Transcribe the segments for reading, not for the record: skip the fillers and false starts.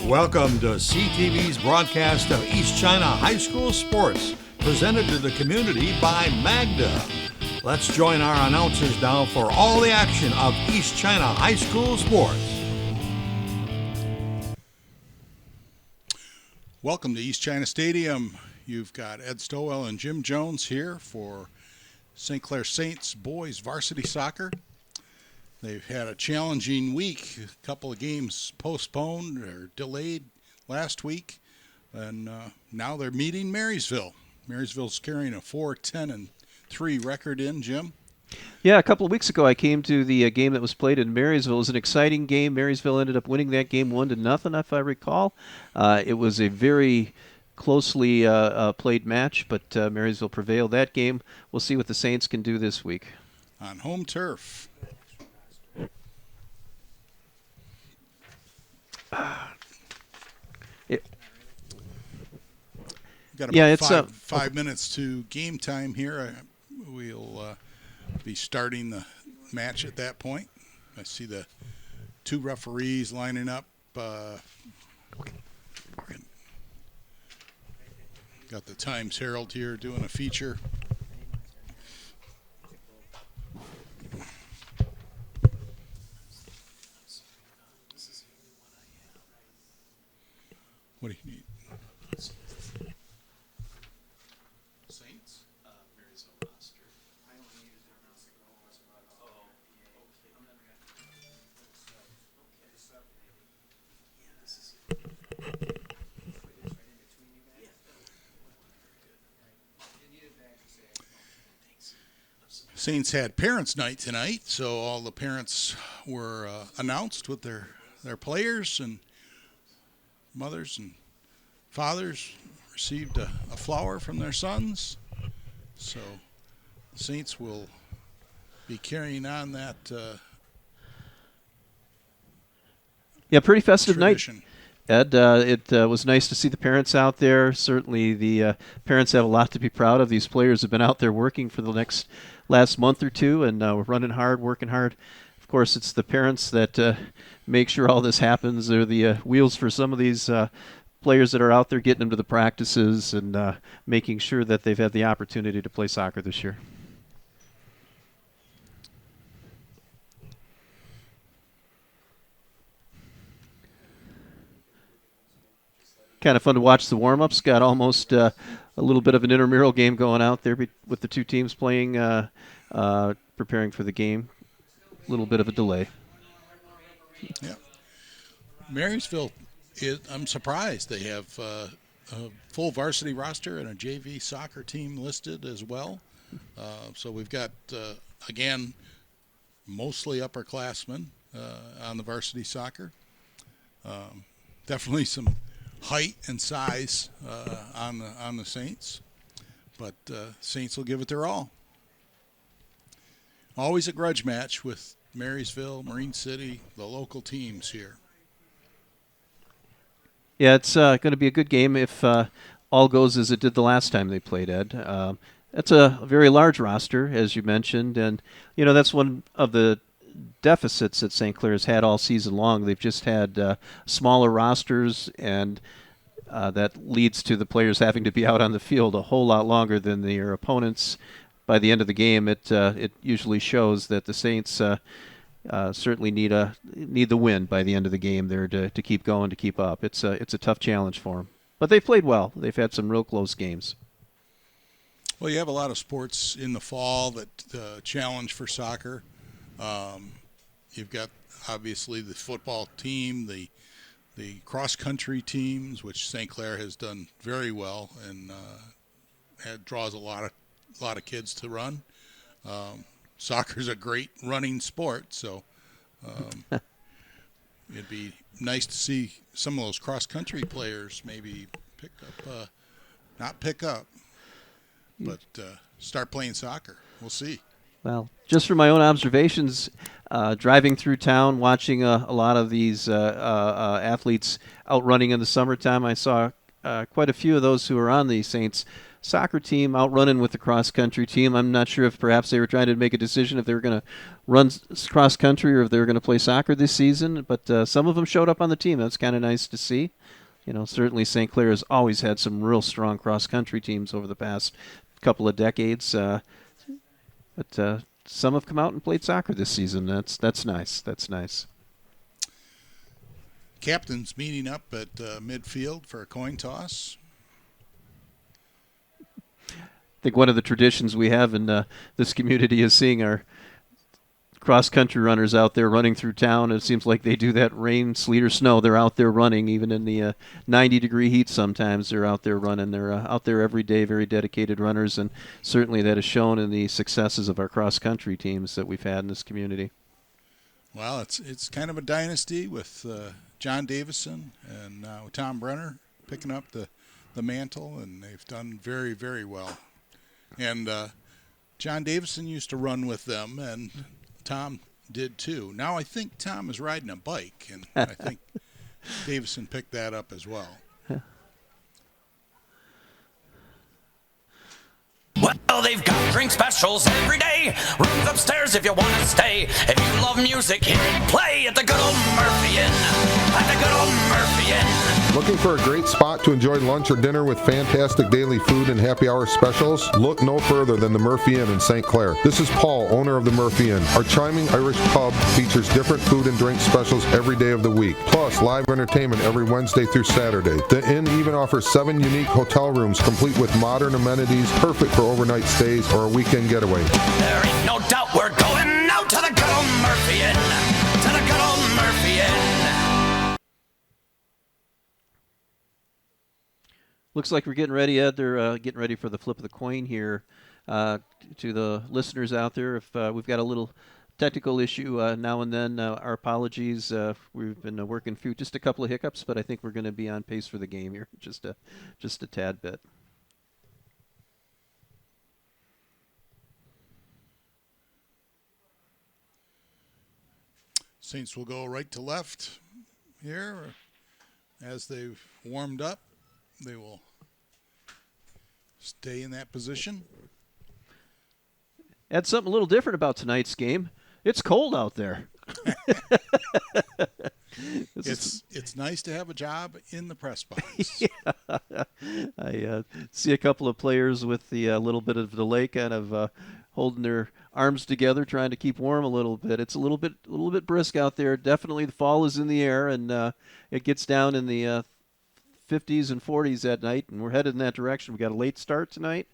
Welcome to CTV's broadcast of East China High School sports, presented to the community by Magda. Let's join our announcers now for all the action of East China High School sports. Welcome to East China Stadium. You've got Ed Stowell and Jim Jones here for St. Clair Saints boys varsity soccer. They've had a challenging week. A couple of games postponed or delayed last week, and now they're meeting Marysville. Marysville's carrying a 4-10-3 record in, Jim. Yeah, a couple of weeks ago I came to the game that was played in Marysville. It was an exciting game. Marysville ended up winning that game 1-0, if I recall. It was a very closely played match, but Marysville prevailed that game. We'll see what the Saints can do this week. On home turf. Got about 5 minutes to game time here. We'll be starting the match at that point. I see the two referees lining up. Got the Times Herald here doing a feature. What do you need? Saints? Marysville roster. I only needed their mouse to go. Oh, Saints had parents' night tonight, so all the parents were announced with their players, and mothers and fathers received a flower from their sons. So the Saints will be carrying on that pretty festive tradition. Night. Ed, it was nice to see the parents out there. Certainly the parents have a lot to be proud of. These players have been out there working for the last month or two, and we're running hard, working hard. Of course, it's the parents that make sure all this happens. They're the wheels for some of these players that are out there, getting them to the practices and making sure that they've had the opportunity to play soccer this year. Kind of fun to watch the warm-ups. Got almost a little bit of an intramural game going out there with the two teams playing, preparing for the game. A little bit of a delay. Yeah. Marysville, I'm surprised. They have a full varsity roster and a JV soccer team listed as well. So we've got, again, mostly upperclassmen on the varsity soccer. Definitely some height and size on the Saints, but Saints will give it their all. Always a grudge match with Marysville, Marine City, the local teams here. Yeah, it's going to be a good game if all goes as it did the last time they played, Ed. It's a very large roster, as you mentioned, and that's one of the deficits that St. Clair has had all season long. They've just had smaller rosters, and that leads to the players having to be out on the field a whole lot longer than their opponents. By the end of the game, it usually shows that the Saints certainly need the win by the end of the game there to keep going, to keep up. It's a tough challenge for them, but they've played well. They've had some real close games. Well, you have a lot of sports in the fall that challenge for soccer. You've got obviously the football team, the cross-country teams, which St. Clair has done very well, and draws a lot of kids to run. Soccer's a great running sport, so it'd be nice to see some of those cross-country players maybe but start playing soccer. We'll see. Well, just from my own observations, driving through town, watching a lot of these athletes out running in the summertime, I saw quite a few of those who are on the Saints soccer team out running with the cross country team. I'm not sure if perhaps they were trying to make a decision if they were going to run cross country or if they were going to play soccer this season. But some of them showed up on the team. That's kind of nice to see. Certainly St. Clair has always had some real strong cross country teams over the past couple of decades. But some have come out and played soccer this season. That's nice. That's nice. Captains meeting up at midfield for a coin toss. I think one of the traditions we have in this community is seeing our cross-country runners out there running through town. It seems like they do that rain, sleet, or snow. They're out there running, even in the 90-degree heat sometimes. They're out there running. They're out there every day, very dedicated runners, and certainly that is shown in the successes of our cross-country teams that we've had in this community. Well, it's kind of a dynasty with John Davison and Tom Brenner picking up the mantle, and they've done very, very well. And John Davison used to run with them, and Tom did too. Now I think Tom is riding a bike, and I think Davison picked that up as well. Well, they've got drink specials every day. Rooms upstairs if you want to stay. If you love music, hear it play at the good old Murphy Inn. At the good old Murphy Inn. Looking for a great spot to enjoy lunch or dinner with fantastic daily food and happy hour specials? Look no further than the Murphy Inn in St. Clair. This is Paul, owner of the Murphy Inn. Our charming Irish pub features different food and drink specials every day of the week, plus live entertainment every Wednesday through Saturday. The inn even offers 7 unique hotel rooms complete with modern amenities, perfect for overnight stays or a weekend getaway. There ain't no doubt we're going out to the good old Murphy Inn. To the good old Murphy Inn. Looks like we're getting ready, Ed. They're getting ready for the flip of the coin here. To the listeners out there, if we've got a little technical issue now and then, our apologies. We've been working through just a couple of hiccups, but I think we're going to be on pace for the game here, just a tad bit. Saints will go right to left here. As they've warmed up, they will stay in that position. Add something a little different about tonight's game. It's cold out there. It's nice to have a job in the press box. Yeah. I see a couple of players with the little bit of delay, kind of holding their arms together, trying to keep warm a little bit. It's a little bit brisk out there. Definitely, the fall is in the air, and it gets down in the 50s and 40s at night, and we're headed in that direction. We got a late start tonight,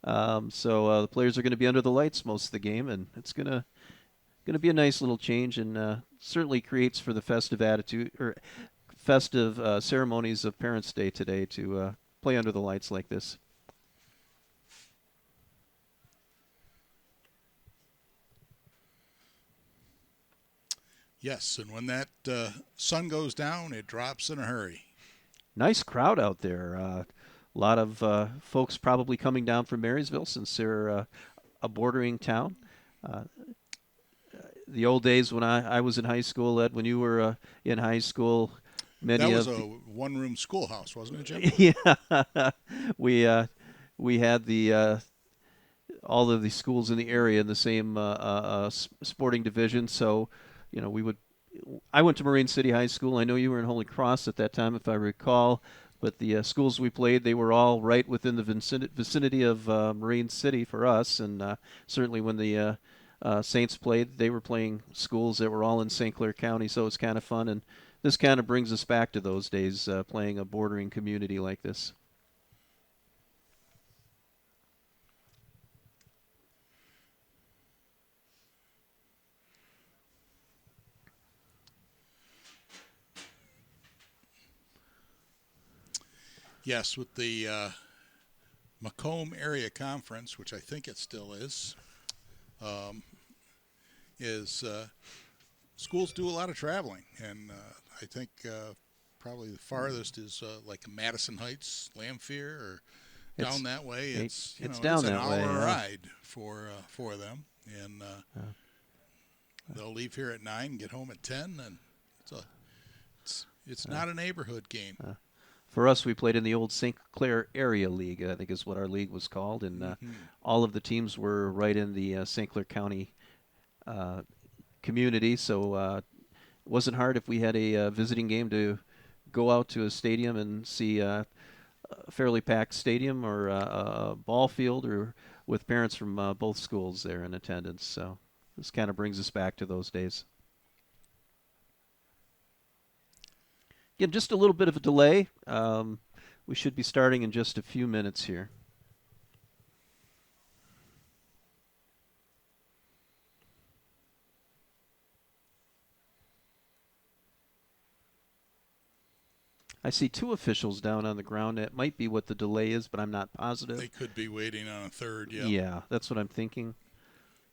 so the players are going to be under the lights most of the game, and it's going to be a nice little change, and certainly creates for the festive attitude or festive ceremonies of Parents' Day today to play under the lights like this. Yes, and when that sun goes down, it drops in a hurry. Nice crowd out there. A lot of folks probably coming down from Marysville since they're a bordering town. The old days when I was in high school, Ed, when you were in high school, many that was of a one-room schoolhouse, wasn't it, Jim? Yeah, we had the all of the schools in the area in the same sporting division. So, I went to Marine City High School. I know you were in Holy Cross at that time, if I recall. But the schools we played, they were all right within the vicinity of Marine City for us. And certainly when the Saints played, they were playing schools that were all in St. Clair County. So it's kind of fun. And this kind of brings us back to those days, playing a bordering community like this. Yes, with the Macomb Area Conference, which I think it still is schools do a lot of traveling, and I think probably the farthest is like Madison Heights, Lamphere, or down that way. It's down it's an that hour way, yeah. ride for them, and they'll leave here at 9, get home at 10, and it's not a neighborhood game. For us, we played in the old St. Clair Area League, I think is what our league was called, and all of the teams were right in the St. Clair County community, so it wasn't hard if we had a visiting game to go out to a stadium and see a fairly packed stadium or a ball field or with parents from both schools there in attendance. So this kind of brings us back to those days. Again, just a little bit of a delay. We should be starting in just a few minutes here. I see two officials down on the ground. That might be what the delay is, but I'm not positive. They could be waiting on a third, yeah. Yeah, that's what I'm thinking.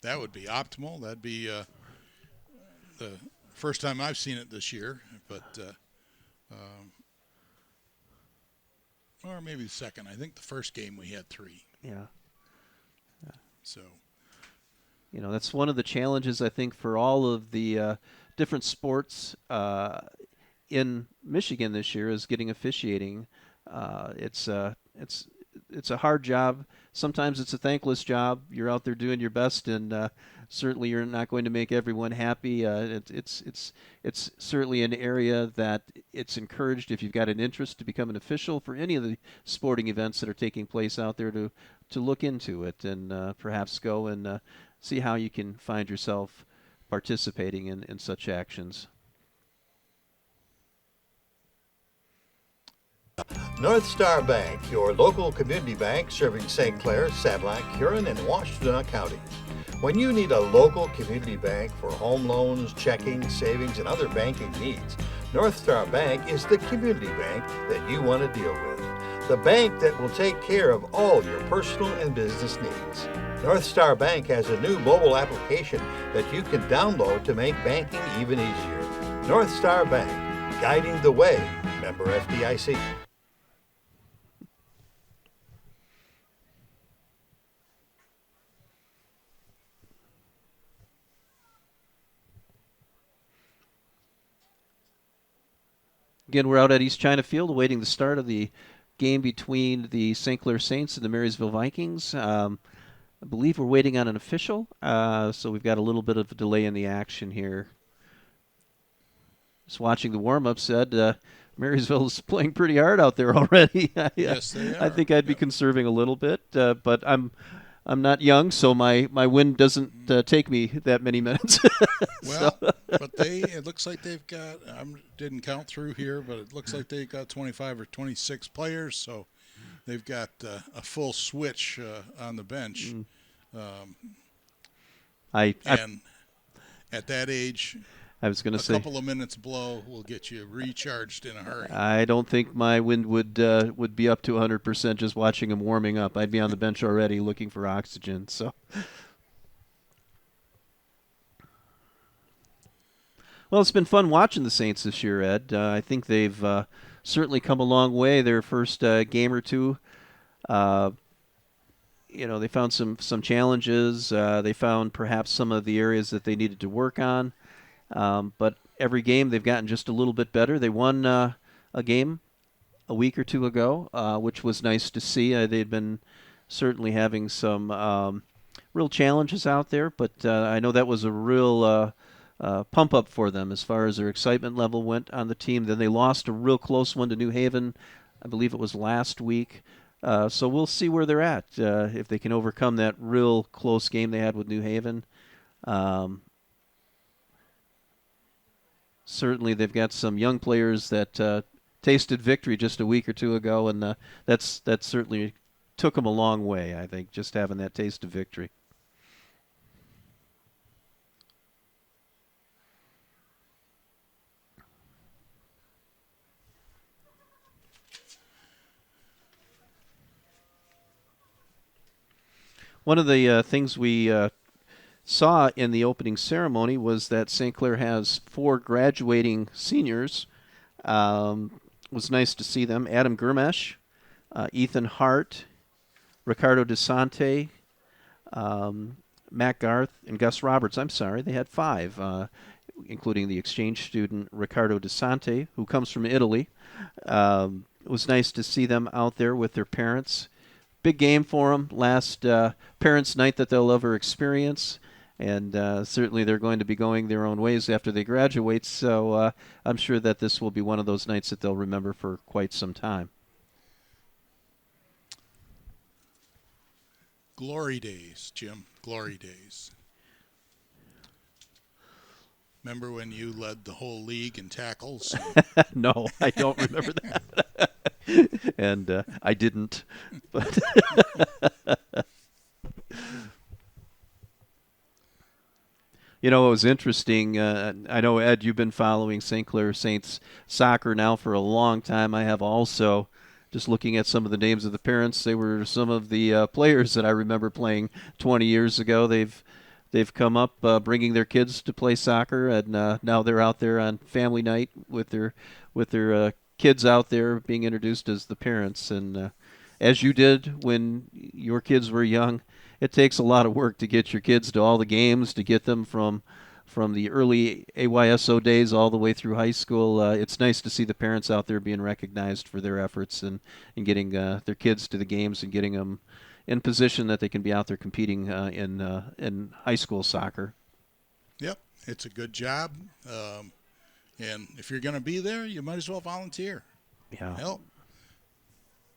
That would be optimal. That'd be the first time I've seen it this year, but or maybe the second. I think the first game we had 3. Yeah. So, that's one of the challenges, I think, for all of the different sports in Michigan this year is getting officiating. It's a hard job. Sometimes it's a thankless job. You're out there doing your best, and certainly you're not going to make everyone happy. It's certainly an area that it's encouraged if you've got an interest to become an official for any of the sporting events that are taking place out there to look into it and perhaps go and see how you can find yourself participating in such actions. North Star Bank, your local community bank serving St. Clair, Sanilac, Huron, and Washtenaw counties. When you need a local community bank for home loans, checking, savings, and other banking needs, North Star Bank is the community bank that you want to deal with. The bank that will take care of all your personal and business needs. North Star Bank has a new mobile application that you can download to make banking even easier. North Star Bank, guiding the way. Member FDIC. Again, we're out at East China Field awaiting the start of the game between the St. Clair Saints and the Marysville Vikings. I believe we're waiting on an official, so we've got a little bit of a delay in the action here. Just watching the warm-up, Ed, Marysville is playing pretty hard out there already. Yes, they are. I think I'd be conserving a little bit, but I'm not young, so my wind doesn't take me that many minutes. Well, but it looks like they've got, I didn't count through here, but it looks like they've got 25 or 26 players, so they've got a full switch on the bench. And at that age, I was going to say a couple of minutes blow will get you recharged in a hurry. I don't think my wind would be up to 100% just watching him warming up. I'd be on the bench already looking for oxygen. So, well, it's been fun watching the Saints this year, Ed. I think they've certainly come a long way. Their first game or two, they found some challenges. They found perhaps some of the areas that they needed to work on. But every game they've gotten just a little bit better. They won a game a week or two ago, which was nice to see. They'd been certainly having some real challenges out there, but I know that was a real pump up for them as far as their excitement level went on the team. Then they lost a real close one to New Haven. I believe it was last week. So we'll see where they're at, if they can overcome that real close game they had with New Haven. Certainly, they've got some young players that tasted victory just a week or two ago, and that certainly took them a long way, I think, just having that taste of victory. One of the things we saw in the opening ceremony was that St. Clair has 4 graduating seniors. It was nice to see them. Adam Germesh, Ethan Hart, Ricardo DeSante, Matt Garth, and Gus Roberts. I'm sorry, they had 5, including the exchange student Ricardo DeSante, who comes from Italy, it was nice to see them out there with their parents. Big game for them, last parents' night that they'll ever experience. And certainly they're going to be going their own ways after they graduate, so I'm sure that this will be one of those nights that they'll remember for quite some time. Glory days, Jim. Glory days. Remember when you led the whole league in tackles? No, I don't remember that. And I didn't. But you know, it was interesting. I know, Ed, you've been following St. Clair Saints soccer now for a long time. I have also. Just looking at some of the names of the parents, they were some of the players that I remember playing 20 years ago. They've come up bringing their kids to play soccer, and now they're out there on family night with their kids out there being introduced as the parents. And as you did when your kids were young, it takes a lot of work to get your kids to all the games, to get them from the early AYSO days all the way through high school. It's nice to see the parents out there being recognized for their efforts and getting their kids to the games and getting them in position that they can be out there competing in high school soccer. Yep, it's a good job. And if you're going to be there, you might as well volunteer. Yeah. Help.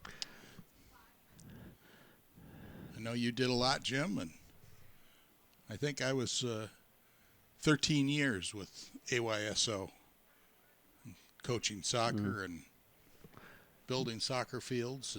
I know you did a lot, Jim, and I think I was 13 years with AYSO, coaching soccer and building soccer fields.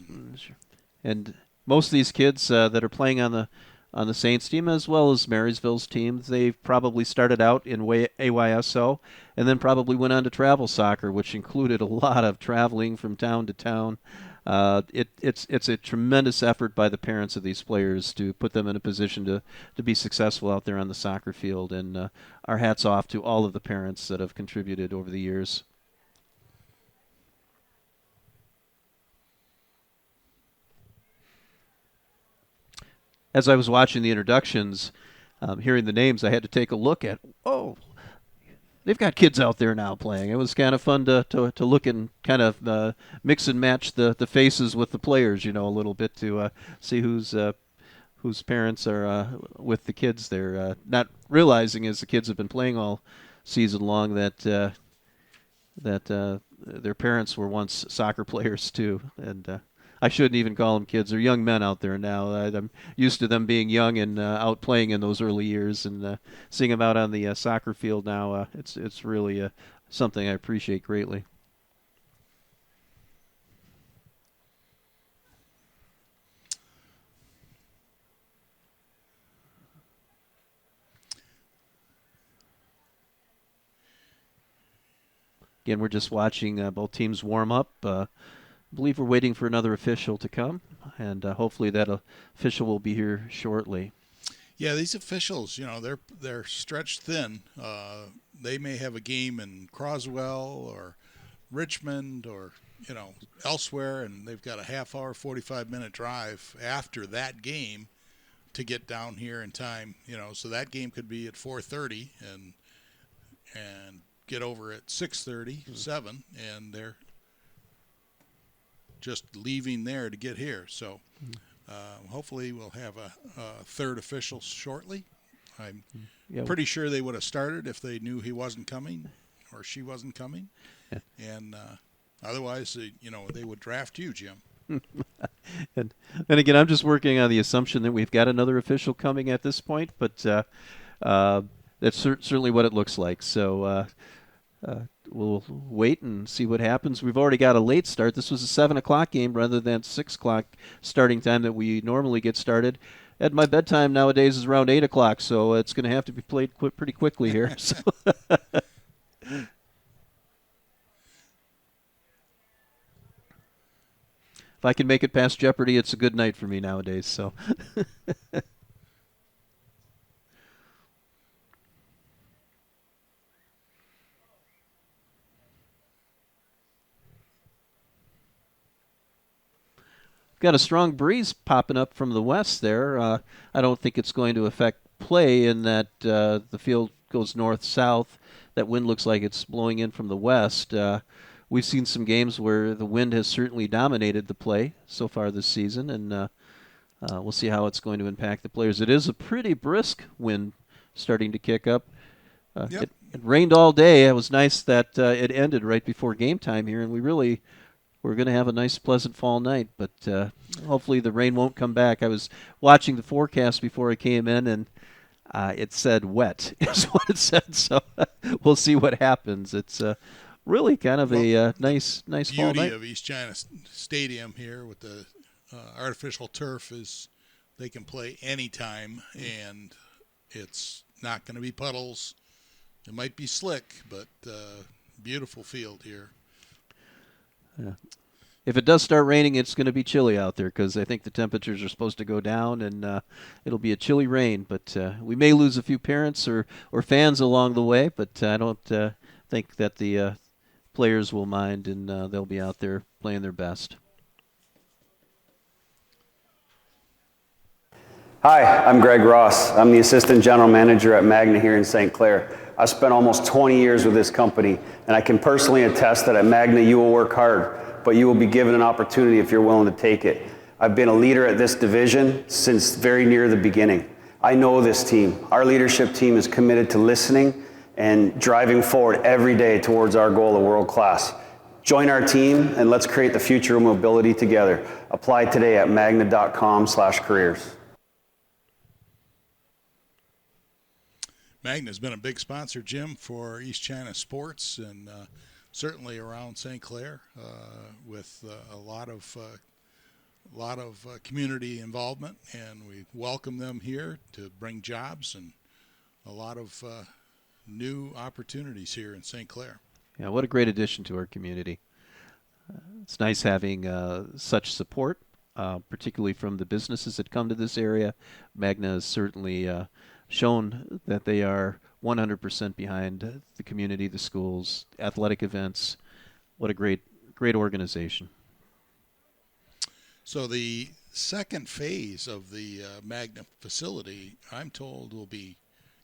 And most of these kids that are playing on the Saints team, as well as Marysville's team, they've probably started out in AYSO and then probably went on to travel soccer, which included a lot of traveling from town to town. It's a tremendous effort by the parents of these players to put them in a position to be successful out there on the soccer field, and our hats off to all of the parents that have contributed over the years. As I was watching the introductions, hearing the names, I had to take a look at, they've got kids out there now playing. It was kind of fun to look and kind of mix and match the faces with the players, a little bit to see whose parents are with the kids there. Not realizing as the kids have been playing all season long that their parents were once soccer players too, and I shouldn't even call them kids. They're young men out there now. I'm used to them being young and out playing in those early years, and seeing them out on the soccer field now, it's really something I appreciate greatly. Again, we're just watching both teams warm up. I believe we're waiting for another official to come, and hopefully that official will be here shortly. Yeah, these officials, they're stretched thin. They may have a game in Croswell or Richmond or, elsewhere, and they've got a half-hour, 45-minute drive after that game to get down here in time. So that game could be at 4:30 and get over at 6:30, 7, and they're just leaving there to get here. So hopefully we'll have a third official shortly. I'm pretty sure they would have started if they knew he wasn't coming or she wasn't coming. Yeah. And otherwise, they would draft you, Jim. And again, I'm just working on the assumption that we've got another official coming at this point, but that's certainly what it looks like. So we'll wait and see what happens. We've already got a late start. This was a 7 o'clock game rather than 6 o'clock starting time that we normally get started. And my bedtime nowadays is around 8 o'clock, so it's going to have to be played pretty quickly here. So if I can make it past Jeopardy, it's a good night for me nowadays. So. Got a strong breeze popping up from the west there. I don't think it's going to affect play in that the field goes north-south. That wind looks like it's blowing in from the west. we've seen some games where the wind has certainly dominated the play so far this season, and we'll see how it's going to impact the players. It is a pretty brisk wind starting to kick up. Yep. It rained all day. It was nice that it ended right before game time here, and we're going to have a nice, pleasant fall night, but hopefully the rain won't come back. I was watching the forecast before I came in, and it said wet is what it said, so we'll see what happens. It's really kind of a nice fall night. Beauty of East China Stadium here with the artificial turf is they can play anytime, and it's not going to be puddles. It might be slick, but beautiful field here. Yeah. If it does start raining, it's going to be chilly out there because I think the temperatures are supposed to go down, and it'll be a chilly rain. But we may lose a few parents or fans along the way, but I don't think that the players will mind, and they'll be out there playing their best. Hi, I'm Greg Ross. I'm the Assistant General Manager at Magna here in St. Clair. I've spent almost 20 years with this company, and I can personally attest that at Magna you will work hard, but you will be given an opportunity if you're willing to take it. I've been a leader at this division since very near the beginning. I know this team. Our leadership team is committed to listening and driving forward every day towards our goal of world class. Join our team and let's create the future of mobility together. Apply today at magna.com/careers. Magna's been a big sponsor, Jim, for East China sports, and certainly around St. Clair with a lot of community involvement, and we welcome them here to bring jobs and a lot of new opportunities here in St. Clair. Yeah, what a great addition to our community. It's nice having such support, particularly from the businesses that come to this area. Magna has certainly shown that they are 100% behind the community, the schools, athletic events. What a great organization. So the second phase of the Magna facility, I'm told, will be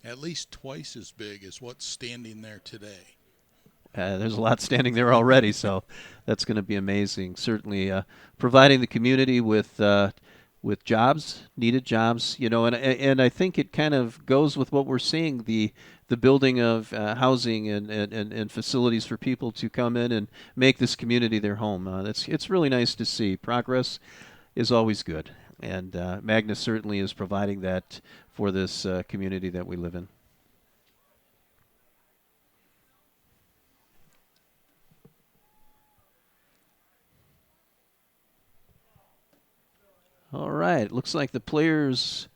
at least twice as big as what's standing there today. There's a lot standing there already, so that's going to be amazing. Certainly providing the community with jobs, needed jobs, and I think it kind of goes with what we're seeing, the building of housing and facilities for people to come in and make this community their home. It's really nice to see. Progress is always good, and Magna certainly is providing that for this community that we live in. All right, looks like the players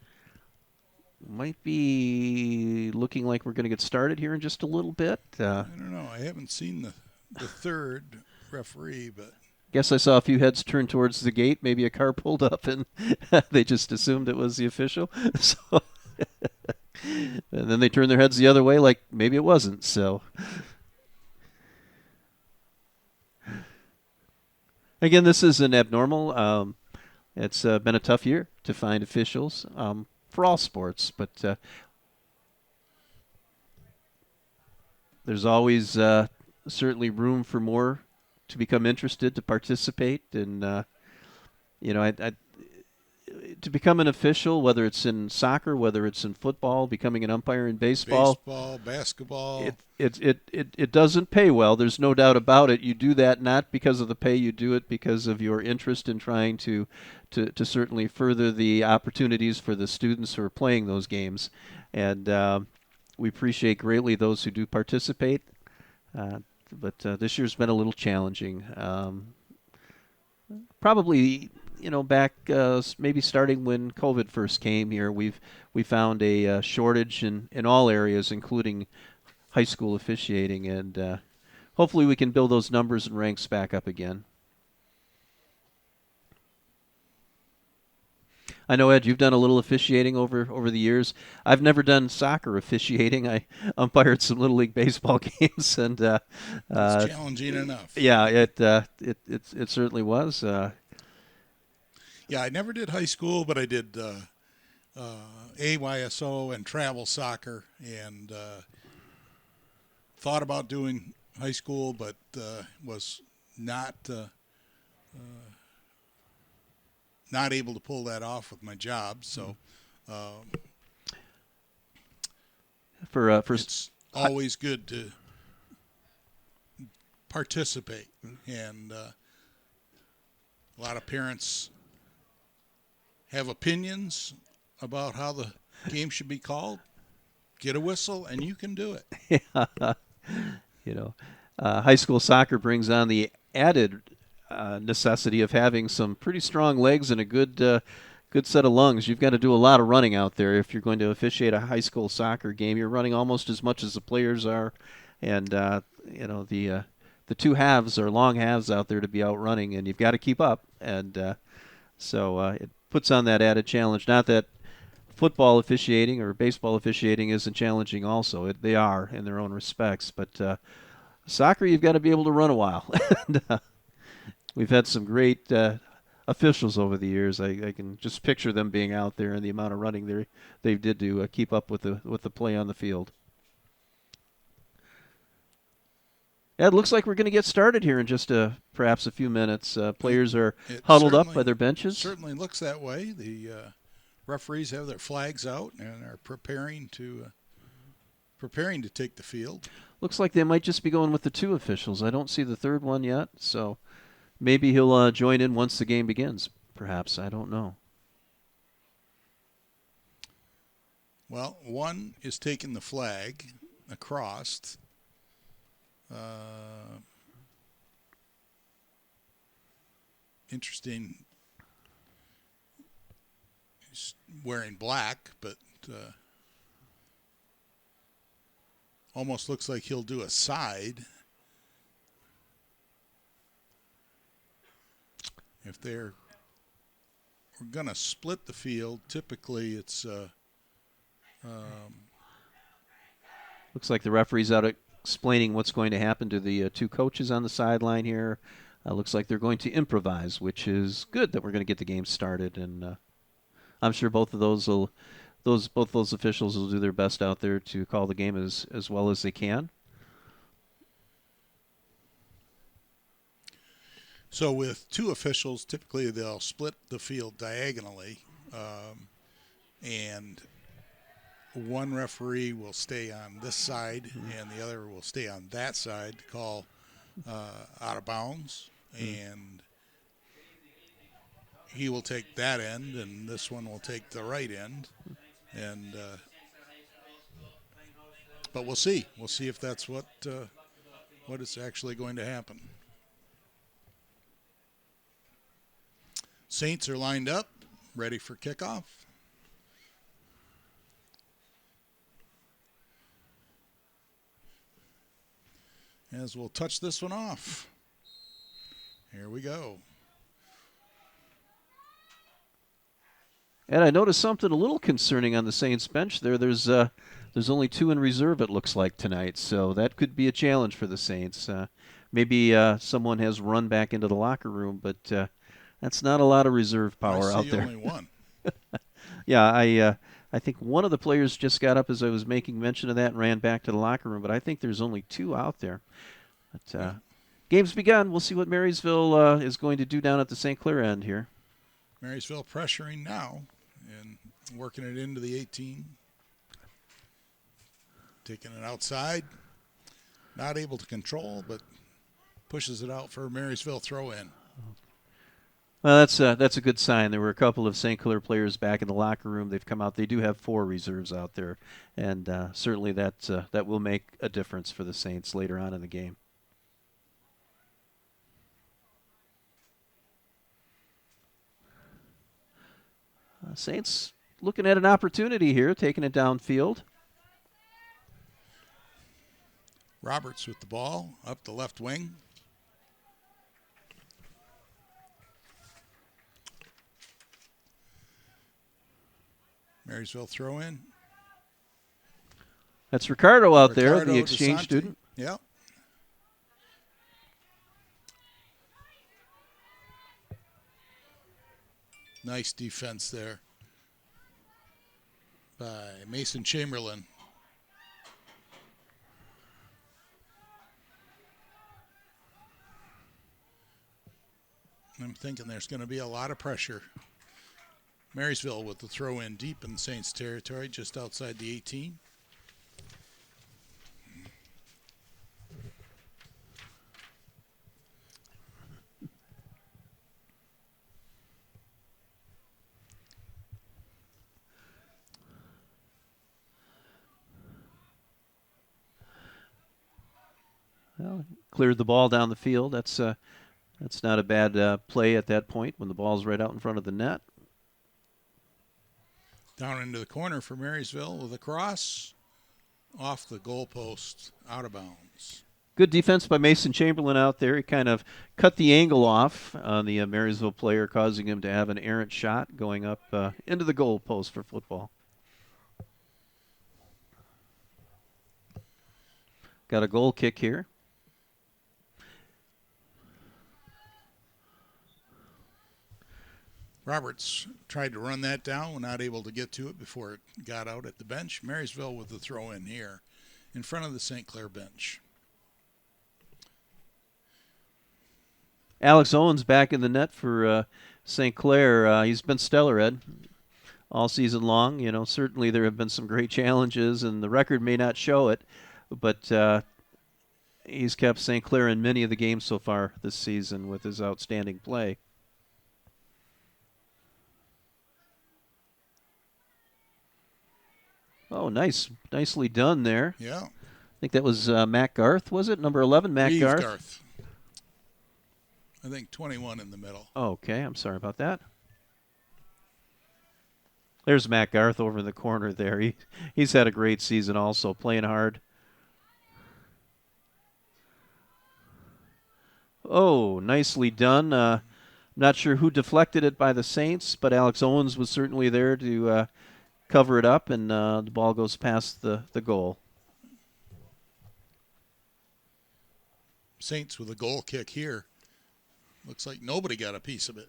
might be looking like we're going to get started here in just a little bit. I don't know. I haven't seen the third referee, but guess I saw a few heads turn towards the gate. Maybe a car pulled up, and they just assumed it was the official. So, and then they turned their heads the other way, like maybe it wasn't. So, again, this isn't abnormal. It's been a tough year to find officials for all sports, but there's always certainly room for more to become interested, to participate, and to become an official, whether it's in soccer, whether it's in football, becoming an umpire in baseball, basketball. It doesn't pay well. There's no doubt about it. You do that not because of the pay. You do it because of your interest in trying to certainly further the opportunities for the students who are playing those games. And we appreciate greatly those who do participate. But this year's been a little challenging. Probably, back maybe starting when COVID first came here, we found a shortage in all areas, including high school officiating, and hopefully we can build those numbers and ranks back up again. I know, Ed, you've done a little officiating over the years. I've never done soccer officiating. I umpired some Little League baseball games, and it's challenging enough. Yeah, it certainly was. Yeah, I never did high school, but I did AYSO and travel soccer, and thought about doing high school, but was not able to pull that off with my job. So For it's always good to participate, and a lot of parents have opinions about how the game should be called. Get a whistle, and you can do it. High school soccer brings on the added necessity of having some pretty strong legs and a good set of lungs. You've got to do a lot of running out there if you're going to officiate a high school soccer game. You're running almost as much as the players are, and the two halves are long halves out there to be out running, and you've got to keep up. And so it puts on that added challenge. Not that football officiating or baseball officiating isn't challenging also. They are in their own respects. But soccer, you've got to be able to run a while. And, we've had some great officials over the years. I can just picture them being out there and the amount of running they did to keep up with the play on the field. It looks like we're going to get started here in just perhaps a few minutes. Players are huddled up by their benches. Certainly looks that way. The referees have their flags out and are preparing to take the field. Looks like they might just be going with the two officials. I don't see the third one yet, so maybe he'll join in once the game begins. Perhaps, I don't know. Well, one is taking the flag across. Interesting. He's wearing black, but almost looks like he'll do a side. If we're going to split the field, typically it's looks like the referee's out explaining what's going to happen to the two coaches on the sideline here. Looks like they're going to improvise, which is good that we're going to get the game started. And I'm sure both those officials will do their best out there to call the game as well as they can. So with two officials, typically they'll split the field diagonally, and one referee will stay on this side and the other will stay on that side to call out of bounds, and he will take that end and this one will take the right end, and but we'll see if that's what is actually going to happen. Saints are lined up, ready for kickoff. As we'll touch this one off. Here we go. And I noticed something a little concerning on the Saints bench there. There's only two in reserve, it looks like, tonight, so that could be a challenge for the Saints. Maybe someone has run back into the locker room, but that's not a lot of reserve power out there. I see only one. Yeah, I think one of the players just got up as I was making mention of that and ran back to the locker room, but I think there's only two out there. But game's begun. We'll see what Marysville is going to do down at the St. Clair end here. Marysville pressuring now and working it into the 18. Taking it outside. Not able to control, but pushes it out for Marysville throw in. Well, that's a good sign. There were a couple of St. Clair players back in the locker room. They've come out. They do have 4 reserves out there, and certainly that will make a difference for the Saints later on in the game. Saints looking at an opportunity here, taking it downfield. Roberts with the ball up the left wing. Marysville throw in. That's Ricardo out there, the exchange DeSanti. student. Yep. Nice defense there by Mason Chamberlain. I'm thinking there's going to be a lot of pressure. Marysville with the throw in deep in the Saints territory, just outside the 18. Well, cleared the ball down the field. That's not a bad play at that point when the ball's right out in front of the net. Down into the corner for Marysville with a cross off the goalpost, out of bounds. Good defense by Mason Chamberlain out there. He kind of cut the angle off on the Marysville player, causing him to have an errant shot going up into the goalpost for football. Got a goal kick here. Roberts tried to run that down, not able to get to it before it got out at the bench. Marysville with the throw in here in front of the St. Clair bench. Alex Owens back in the net for St. Clair. He's been stellar, Ed, all season long. You know, certainly there have been some great challenges, and the record may not show it, but he's kept St. Clair in many of the games so far this season with his outstanding play. Oh, nicely done there. Yeah. I think that was Matt Garth, was it? Number 11, Matt Reeve Garth. Garth. I think 21 in the middle. Oh, okay, I'm sorry about that. There's Matt Garth over in the corner there. He's had a great season also, playing hard. Oh, nicely done. Not sure who deflected it by the Saints, but Alex Owens was certainly there to cover it up, and the ball goes past the goal. Saints with a goal kick here. Looks like nobody got a piece of it.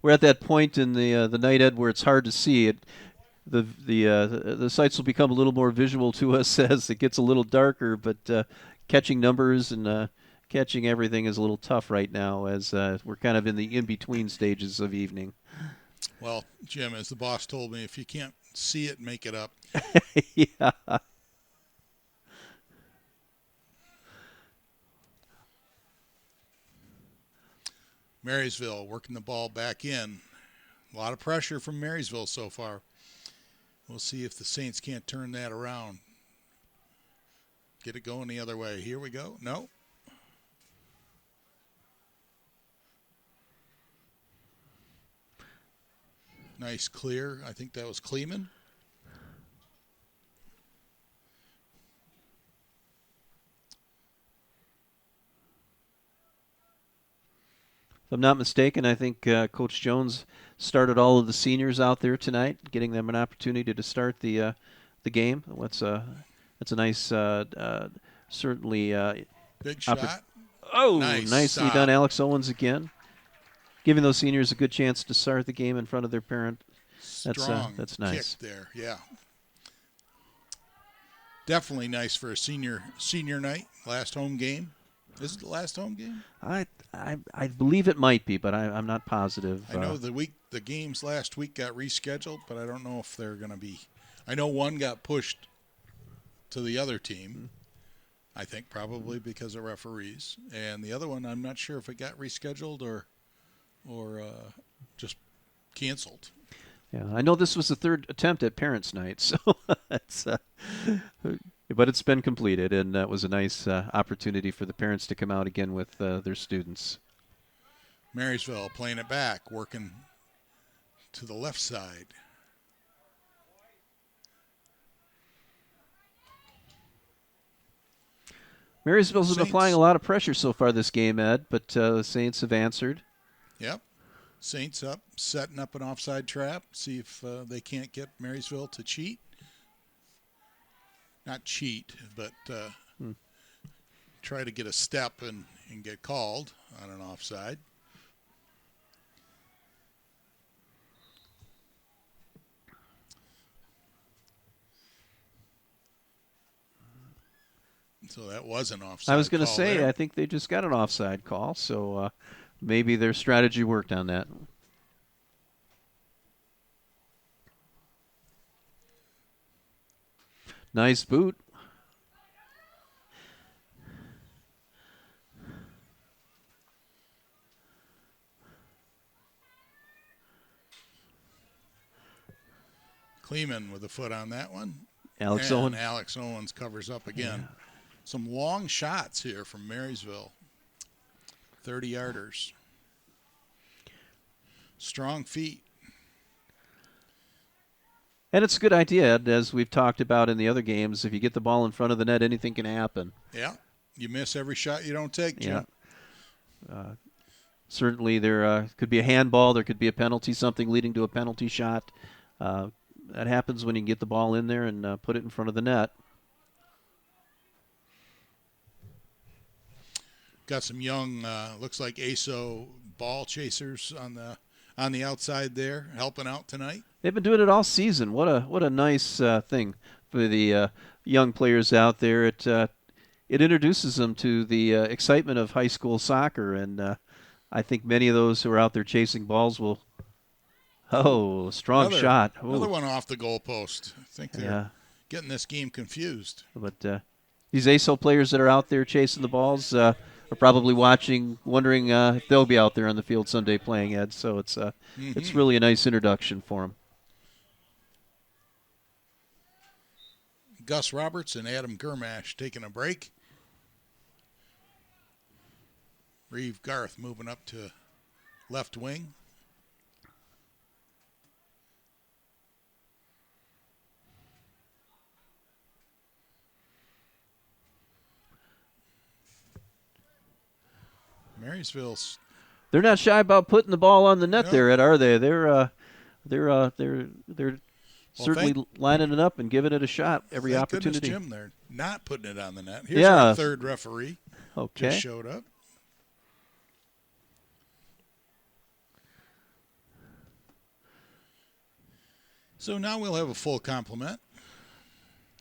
We're at that point in the night, Ed, where it's hard to see it. The sights will become a little more visual to us as it gets a little darker, but catching numbers and catching everything is a little tough right now as we're kind of in the in-between stages of evening. Well, Jim, as the boss told me, if you can't see it, make it up. Yeah. Marysville working the ball back in. A lot of pressure from Marysville so far. We'll see if the Saints can't turn that around. Get it going the other way. Here we go. No. Nice clear. I think that was Kleeman. If I'm not mistaken, I think Coach Jones started all of the seniors out there tonight, getting them an opportunity to start the game. That's a nice, certainly. Big shot. Oh, nice nicely done, Alex Owens again, giving those seniors a good chance to start the game in front of their parent. Strong that's nice. kick there, yeah. Definitely nice for a senior night, last home game. Is it the last home game? I believe it might be, but I'm not positive. I know the games last week got rescheduled, but I don't know if they're going to be. I know one got pushed to the other team. I think probably because of referees, and the other one I'm not sure if it got rescheduled or just canceled. Yeah, I know this was the third attempt at Parents' Night, so it's. But it's been completed, and that was a nice opportunity for the parents to come out again with their students. Marysville playing it back, working to the left side. Marysville's been applying a lot of pressure so far this game, Ed, but the Saints have answered. Yep. Saints up, setting up an offside trap, see if they can't get Marysville to cheat. Not cheat, but try to get a step and get called on an offside. So that was an offside I was going to call say, there. I think they just got an offside call, so maybe their strategy worked on that. Nice boot. Kleeman with a foot on that one. Alex and Owen. Alex Owens covers up again. Some long shots here from Marysville. 30-yarders. Strong feet. And it's a good idea, as we've talked about in the other games. If you get the ball in front of the net, anything can happen. Yeah. You miss every shot you don't take, Jim. Yeah. Certainly there could be a handball, there could be a penalty, something leading to a penalty shot. That happens when you get the ball in there and put it in front of the net. Got some young, looks like ASO ball chasers on the outside there, helping out tonight. They've been doing it all season. What a nice thing for the young players out there. It introduces them to the excitement of high school soccer, and I think many of those who are out there chasing balls will. Oh, strong shot! Ooh. Another one off the goalpost. I think they're getting this game confused. But these ASO players that are out there chasing the balls are probably watching, wondering if they'll be out there on the field someday playing, Ed. So it's really a nice introduction for them. Gus Roberts and Adam Germash taking a break. Reeve Garth moving up to left wing. Marysville's. They're not shy about putting the ball on the net there, Ed, are they? They're certainly lining it up and giving it a shot every opportunity. Jim, they're not putting it on the net. Here's our third referee. Okay. Just showed up. So now we'll have a full complement.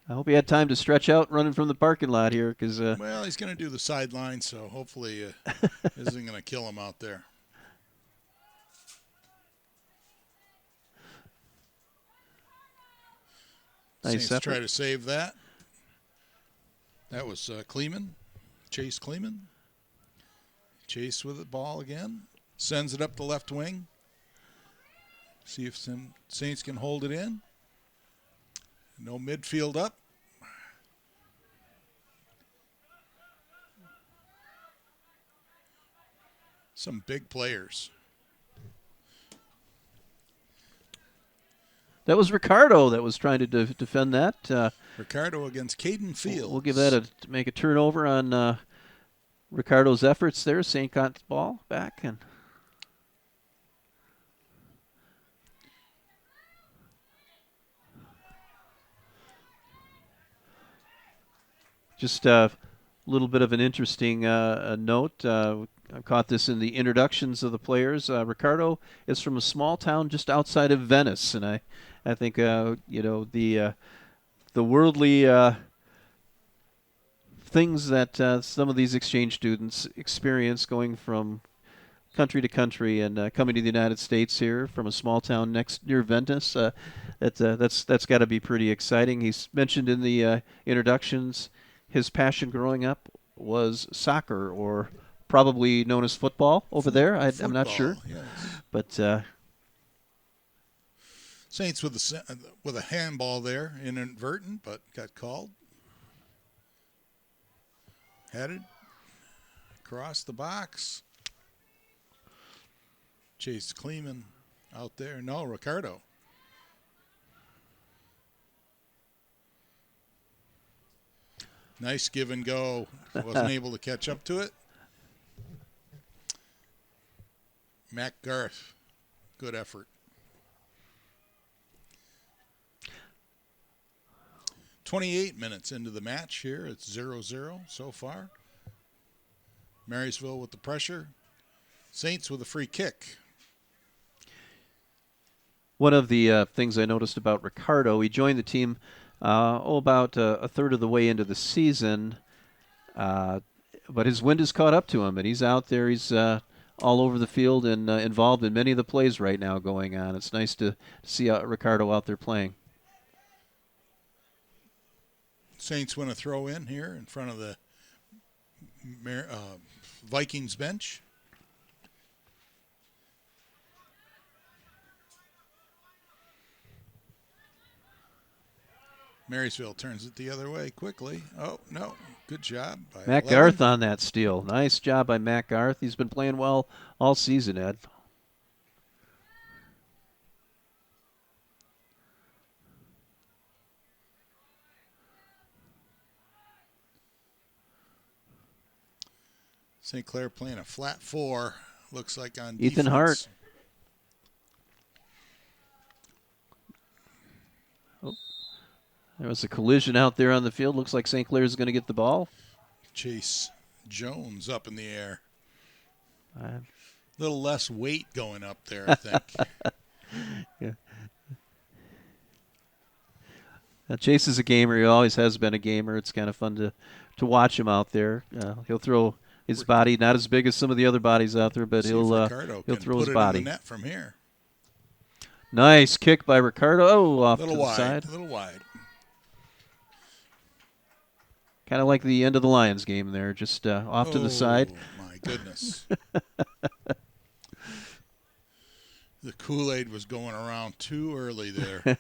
I hope he had time to stretch out running from the parking lot here, because well, he's going to do the sideline, so hopefully isn't going to kill him out there. Nice Saints try to save that. That was Kleeman, Chase Kleeman. Chase with the ball again. Sends it up the left wing. See if some Saints can hold it in. No midfield up. Some big players. That was Ricardo that was trying to defend that. Ricardo against Caden Fields. We'll give that make a turnover on Ricardo's efforts there. St. got the ball back and. Just a little bit of an interesting note. I caught this in the introductions of the players. Ricardo is from a small town just outside of Venice, and I think the worldly things that some of these exchange students experience going from country to country and coming to the United States here from a small town near Venice. That's got to be pretty exciting. He's mentioned in the introductions. His passion growing up was soccer, or probably known as football over there. I'm not sure. Yes. But Saints with a handball there, inadvertent, but got called. Headed across the box. Chase Kleeman out there. No, Ricardo. Nice give and go. Wasn't able to catch up to it. Mac Garth, good effort. 28 minutes into the match here. It's 0-0 so far. Marysville with the pressure. Saints with a free kick. One of the things I noticed about Ricardo, he joined the team about a third of the way into the season, But his wind has caught up to him, and he's out there. He's all over the field and involved in many of the plays right now going on. It's nice to see Ricardo out there playing. Saints want to throw in here in front of the Vikings bench. Marysville turns it the other way quickly. Oh, no. Good job by Matt 11. Garth on that steal. Nice job by Matt Garth. He's been playing well all season, Ed. St. Clair playing a flat 4, looks like on Ethan defense. Hart. Oh, there was a collision out there on the field. Looks like St. Clair is going to get the ball. Chase Jones up in the air. Uh, Little less weight going up there, I think. yeah. Now, Chase is a gamer. He always has been a gamer. It's kind of fun to watch him out there. He'll throw his body, not as big as some of the other bodies out there, but he'll throw his body. In the net from here. Nice kick by Ricardo. Oh, off to the side. A little wide. Kind of like the end of the Lions game there, just off to the side. Oh, my goodness. The Kool-Aid was going around too early there.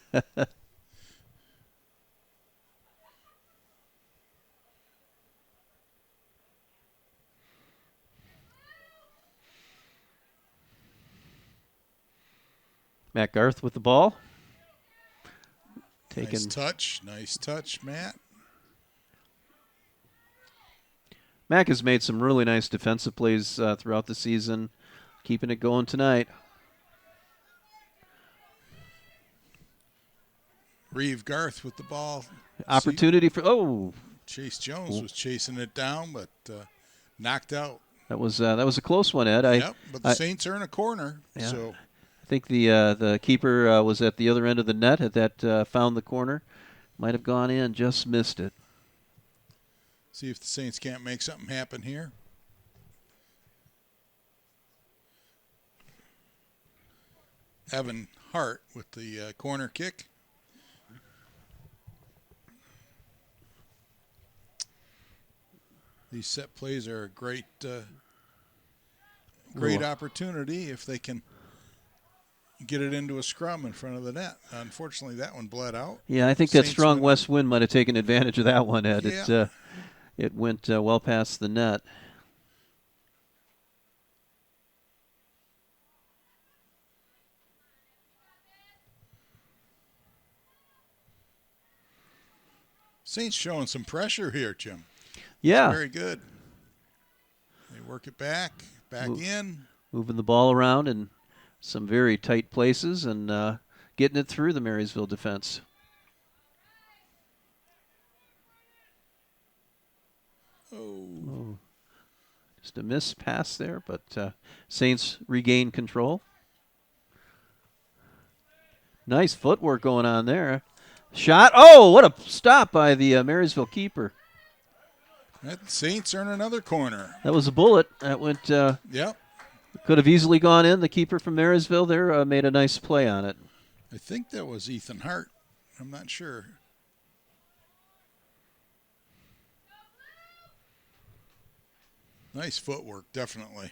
Matt Garth with the ball. Nice touch, Matt. Mac has made some really nice defensive plays throughout the season, keeping it going tonight. Reeve Garth with the ball. Opportunity for Chase Jones was chasing it down, but knocked out. That was a close one, Ed. Yep, but the Saints are in a corner. Yeah. So I think the keeper was at the other end of the net at that found the corner. Might have gone in, just missed it. See if the Saints can't make something happen here. Evan Hart with the corner kick. These set plays are a great opportunity if they can get it into a scrum in front of the net. Unfortunately, that one bled out. Yeah, I think that strong west wind might have taken advantage of that one, Ed. Yeah. It went well past the net. Saints showing some pressure here, Jim. Yeah. It's very good. They work it back in. Moving the ball around in some very tight places and getting it through the Marysville defense. Oh. Just a missed pass there, but Saints regain control. Nice footwork going on there. Shot. Oh, what a stop by the Marysville keeper. That Saints earn another corner. That was a bullet. That went. Yep. Could have easily gone in. The keeper from Marysville there made a nice play on it. I think that was Ethan Hart. I'm not sure. Nice footwork, definitely.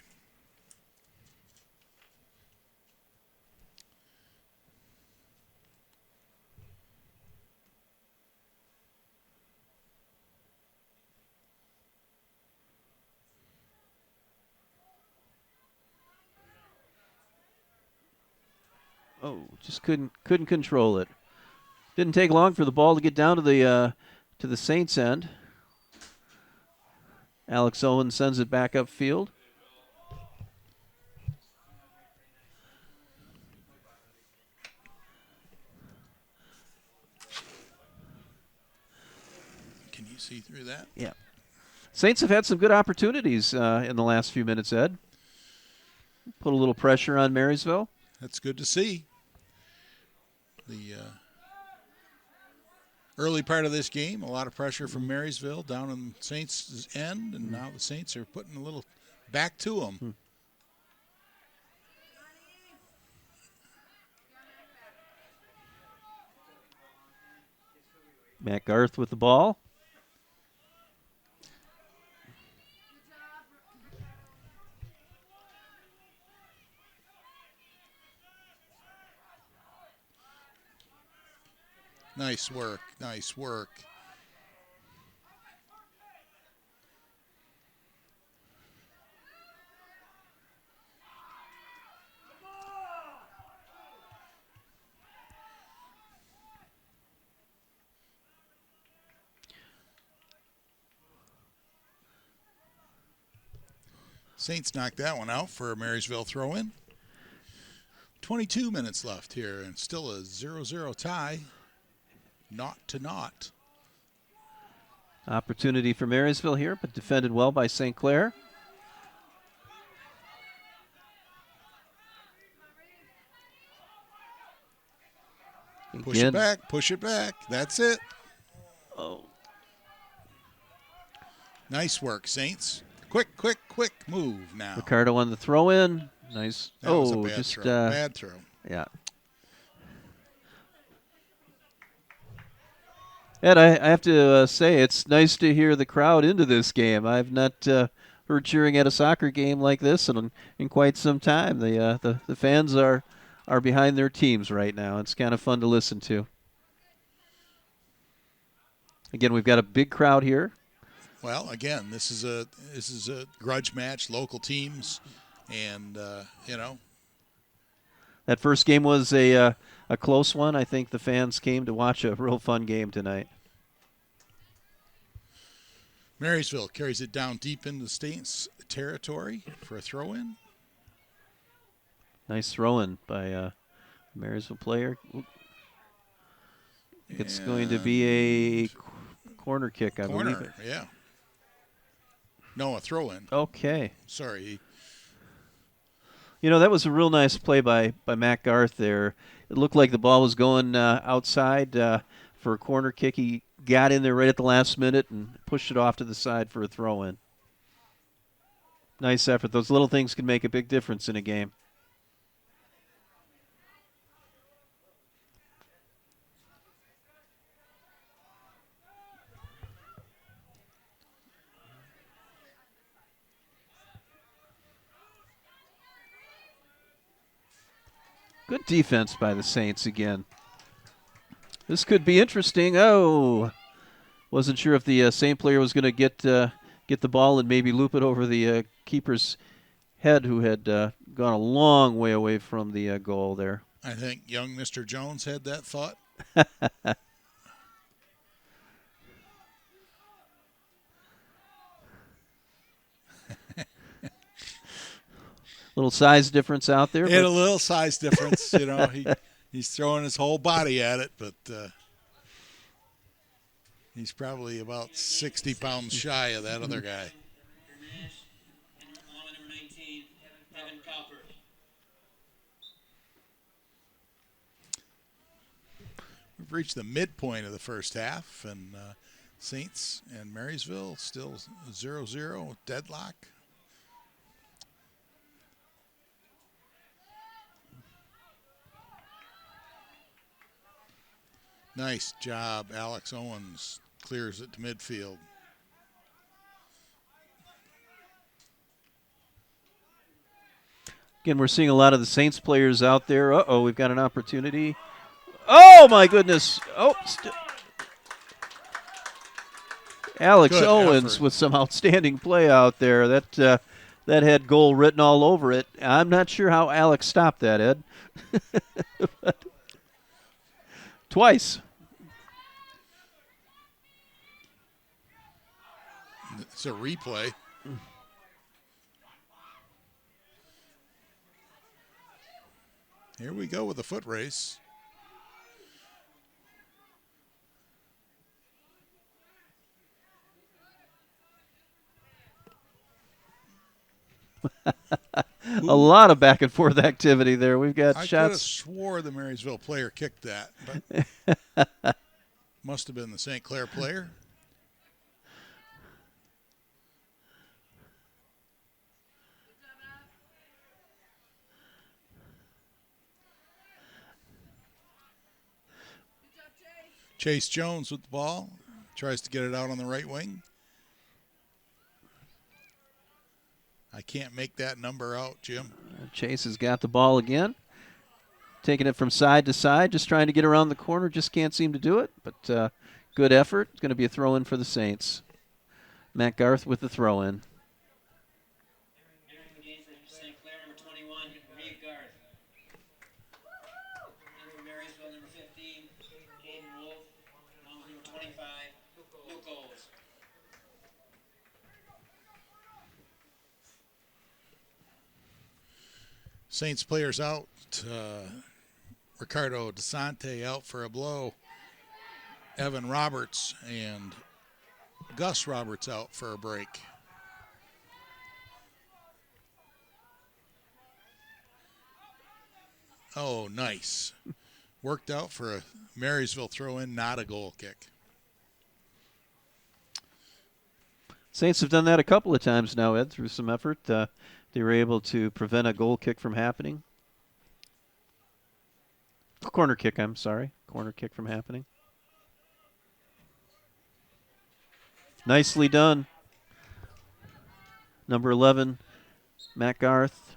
Oh, just couldn't control it. Didn't take long for the ball to get down to the Saints end. Alex Owen sends it back upfield. Can you see through that? Yeah. Saints have had some good opportunities in the last few minutes, Ed. Put a little pressure on Marysville. That's good to see. The Early part of this game, a lot of pressure from Marysville down on Saints' end, and now the Saints are putting a little back to them. Matt Garth with the ball. Nice work. Nice work. Saints knocked that one out for a Marysville throw-in. 22 minutes left here, and still a 0-0 tie. Naught to naught. Opportunity for Marysville here, but defended well by St. Clair. Push it back, push it back. That's it. Oh. Nice work, Saints. Quick, quick, quick move now. Ricardo on the throw-in. Nice. That was a bad just throw. Bad throw. Yeah. Ed, I have to say it's nice to hear the crowd into this game. I've not heard cheering at a soccer game like this in quite some time. The fans are behind their teams right now. It's kind of fun to listen to. Again, we've got a big crowd here. Well, again, this is a grudge match, local teams, and That first game was a close one. I think the fans came to watch a real fun game tonight. Marysville carries it down deep into the Saints territory for a throw-in. Nice throw-in by a Marysville player. It's going to be a corner kick, I believe. Corner, yeah. No, a throw-in. Okay. Sorry. That was a real nice play by Matt Garth there. It looked like the ball was going outside for a corner kick. He got in there right at the last minute and pushed it off to the side for a throw-in. Nice effort. Those little things can make a big difference in a game. Good defense by the Saints again. This could be interesting. Oh, wasn't sure if the Saint player was going to get the ball and maybe loop it over the keeper's head, who had gone a long way away from the goal there. I think young Mr. Jones had that thought. Little size difference out there. A little size difference. He's throwing his whole body at it, but he's probably about 60 pounds shy of that other guy. We've reached the midpoint of the first half, and Saints and Marysville still 0-0, deadlock. Nice job. Alex Owens clears it to midfield. Again, we're seeing a lot of the Saints players out there. Uh-oh, we've got an opportunity. Oh, my goodness. Oh, Alex Good Owens effort. with some outstanding play out there. That had goal written all over it. I'm not sure how Alex stopped that, Ed. Twice. It's a replay. Here we go with the foot race. A lot of back and forth activity there. We've got I could have shots. swore the Marysville player kicked that. But Must have been the St. Clair player. Chase Jones with the ball. Tries to get it out on the right wing. I can't make that number out, Jim. Chase has got the ball again. Taking it from side to side, just trying to get around the corner. Just can't seem to do it, but good effort. It's going to be a throw-in for the Saints. Matt Garth with the throw-in. St. Clair, number 21, Reeve Garth. Marysville, number 15, Aiden Wolf. Number 25, Luke Oles. Saints players out. Ricardo DeSante out for a blow. Evan Roberts and Gus Roberts out for a break. Oh, nice. Worked out for a Marysville throw-in, not a goal kick. Saints have done that a couple of times now, Ed, through some effort. They were able to prevent a goal kick from happening. Corner kick, I'm sorry. Corner kick from happening. Nicely done. Number 11, Matt Garth.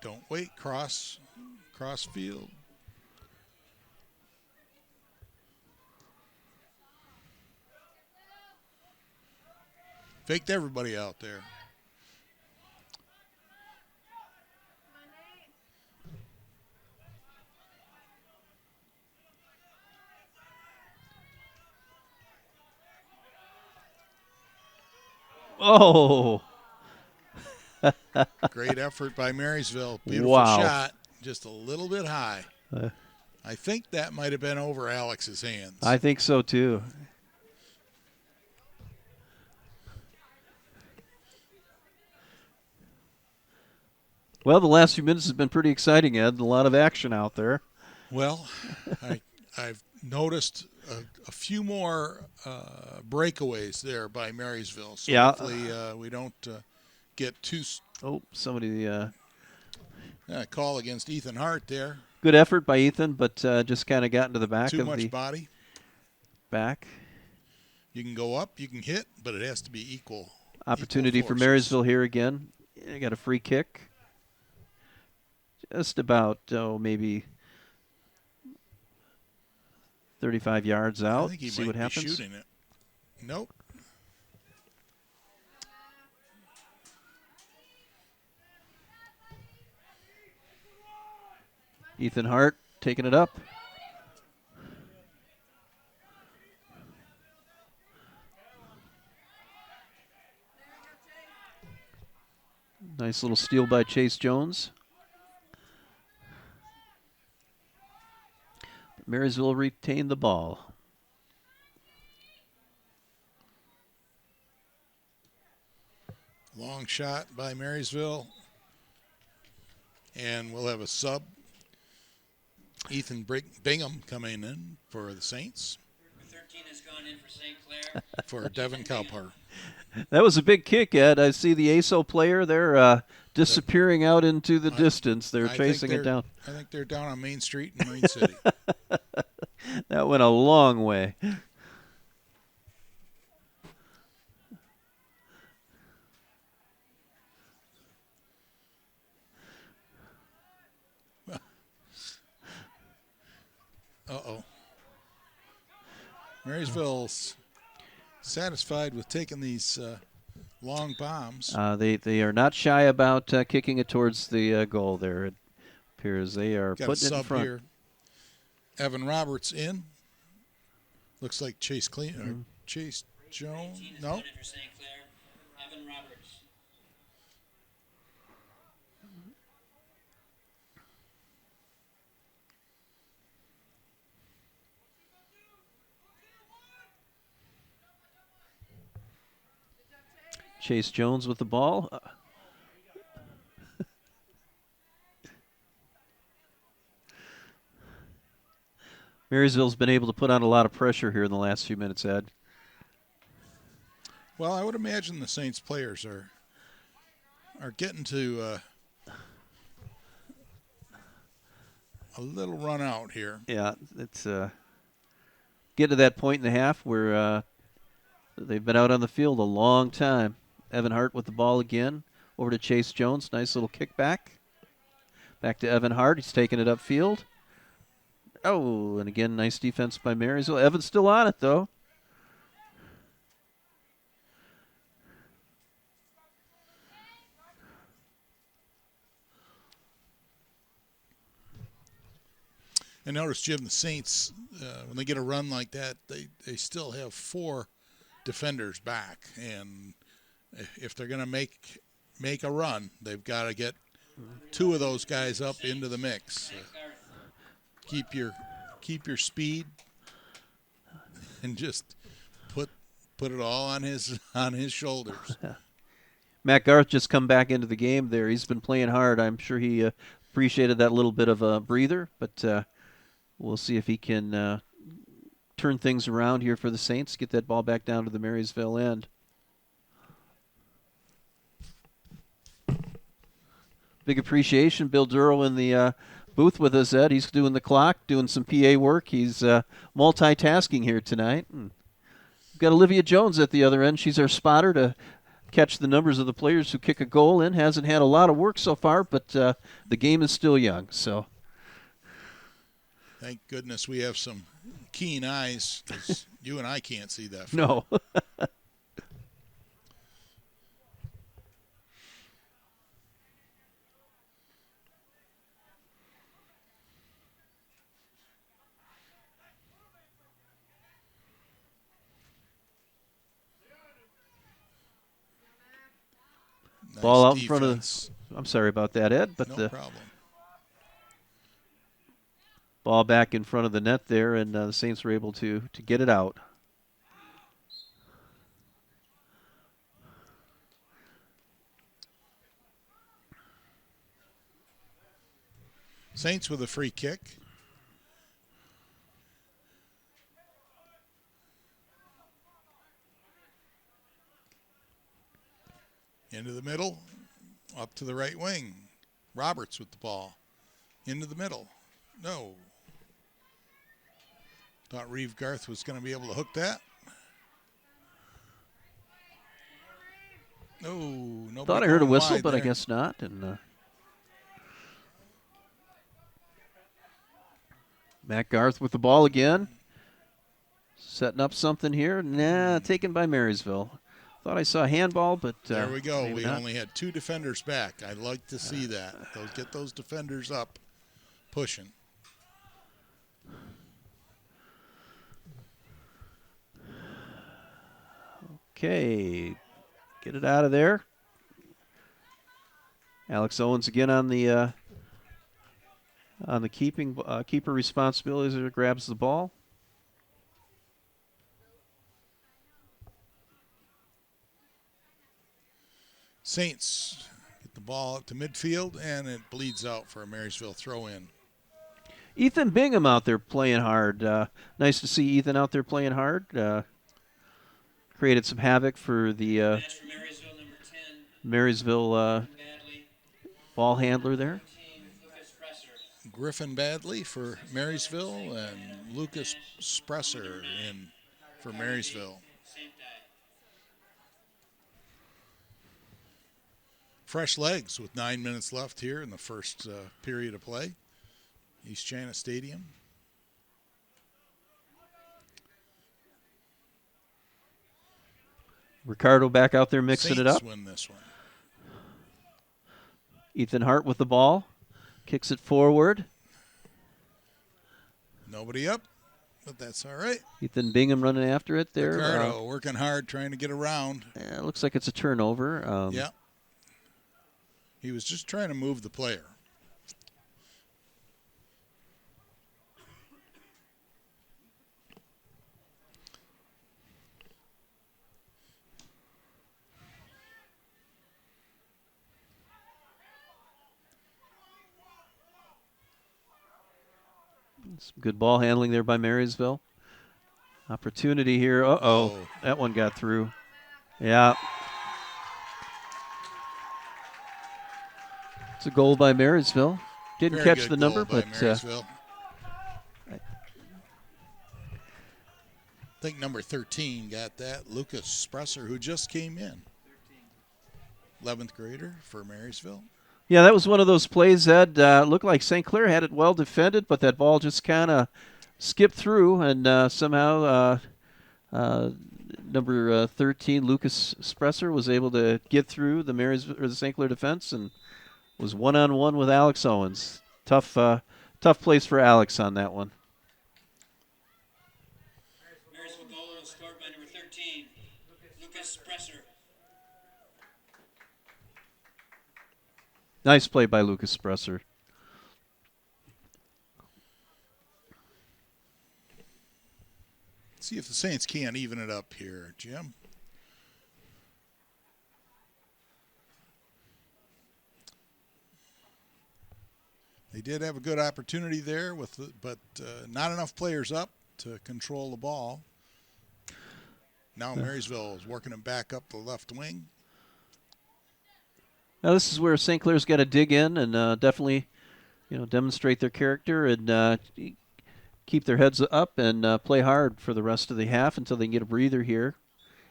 Don't wait. Cross field. Faked everybody out there. Oh! Great effort by Marysville. Beautiful Wow. shot. Just a little bit high. I think that might have been over Alex's hands. I think so, too. Well, the last few minutes has been pretty exciting, Ed. A lot of action out there. Well, I've noticed a few more breakaways there by Marysville. So Yeah. hopefully we don't get too Oh, somebody. call against Ethan Hart there. Good effort by Ethan, but just kind of got into the back Too of much the body. back. You can go up, you can hit, but it has to be equal. Opportunity equal for forces. Marysville here again. They got a free kick. Just about, maybe 35 yards I out. think he See might what be happens. shooting it. Nope. Ethan Hart taking it up. Nice little steal by Chase Jones. Marysville retained the ball. Long shot by Marysville. And we'll have a sub. Ethan Bingham coming in for the Saints. Number 13 has gone in for St. Clair. For Devin Cowper. That was a big kick, Ed. I see the ASO player there disappearing out into the distance. They're chasing it down. I think they're down on Main Street in Marine City. That went a long way. Uh-oh. Marysville's satisfied with taking these long bombs. They are not shy about kicking it towards the goal there. It appears they are Got a putting it in sub front. here. Evan Roberts in. Looks like Chase Chase Jones. 18 has No. gone in for St. Clair. Evan Roberts. Chase Jones with the ball. Marysville's been able to put on a lot of pressure here in the last few minutes, Ed. Well, I would imagine the Saints players are getting to a little run out here. Yeah, it's getting to that point in the half where they've been out on the field a long time. Evan Hart with the ball again. Over to Chase Jones. Nice little kickback. Back to Evan Hart. He's taking it upfield. Oh, and again, nice defense by Marysville. Evan's still on it, though. And notice, Jim, the Saints, when they get a run like that, they still have 4 defenders back. And if they're going to make a run, they've got to get 2 of those guys up into the mix. Keep your speed and just put it all on his shoulders. Matt Garth just come back into the game there. He's been playing hard. I'm sure he appreciated that little bit of a breather, but we'll see if he can turn things around here for the Saints, get that ball back down to the Marysville end. Big appreciation. Bill Duro in the booth with us, Ed. He's doing the clock, doing some PA work. He's multitasking here tonight. And we've got Olivia Jones at the other end. She's our spotter to catch the numbers of the players who kick a goal in. Hasn't had a lot of work so far, but the game is still young. So, thank goodness we have some keen eyes, because you and I can't see that far. No. Nice Ball out defense. in front of. I'm sorry about that, Ed, but No problem. Ball back in front of the net there, and the Saints were able to get it out. Saints with a free kick. Into the middle, up to the right wing. Roberts with the ball. Into the middle. No. Thought Reeve Garth was going to be able to hook that. No, nobody. Thought I heard a going whistle, wide but I there. guess not. And Matt Garth with the ball again. Setting up something here. Nah, taken by Marysville. Thought I saw a handball, but There we go. maybe We not. only had 2 defenders back. I'd like to see that. Get those defenders up, pushing. Okay, get it out of there. Alex Owens again on the keeper responsibilities. As he grabs the ball. Saints get the ball up to midfield, and it bleeds out for a Marysville throw-in. Ethan Bingham out there playing hard. Nice to see Ethan out there playing hard. Created some havoc for the Match for Marysville, number 10, Marysville Badley. ball handler there. 13, Lucas Presser. Griffin Badley for Marysville, and Lucas Spresser in for Marysville. Same guy. Fresh legs with 9 minutes left here in the first period of play. East China Stadium. Ricardo back out there mixing it Saints up. win this one. Ethan Hart with the ball. Kicks it forward. Nobody up, but that's all right. Ethan Bingham running after it there. Ricardo working hard, trying to get around. Looks like it's a turnover. Yeah. He was just trying to move the player. Some good ball handling there by Marysville. Opportunity here. Uh-oh. That one got through. Yeah. It's a goal by Marysville. Didn't Very catch good the number, goal by but Marysville. I think number 13 got that. Lucas Spresser, who just came in. 11th grader for Marysville. yeah, that was one of those plays that looked like St. Clair had it well defended, but that ball just kind of skipped through, and somehow number 13, Lucas Spresser, was able to get through the Marysville or the St. Clair defense and was one-on-one with Alex Owens. Tough place for Alex on that one. Marysville goal was scored by number 13, Lucas Spresser. Nice play by Lucas Spresser. See if the Saints can't even it up here, Jim. They did have a good opportunity there, but not enough players up to control the ball. Now Marysville is working them back up the left wing. Now this is where St. Clair's got to dig in and definitely, demonstrate their character and keep their heads up and play hard for the rest of the half until they can get a breather here.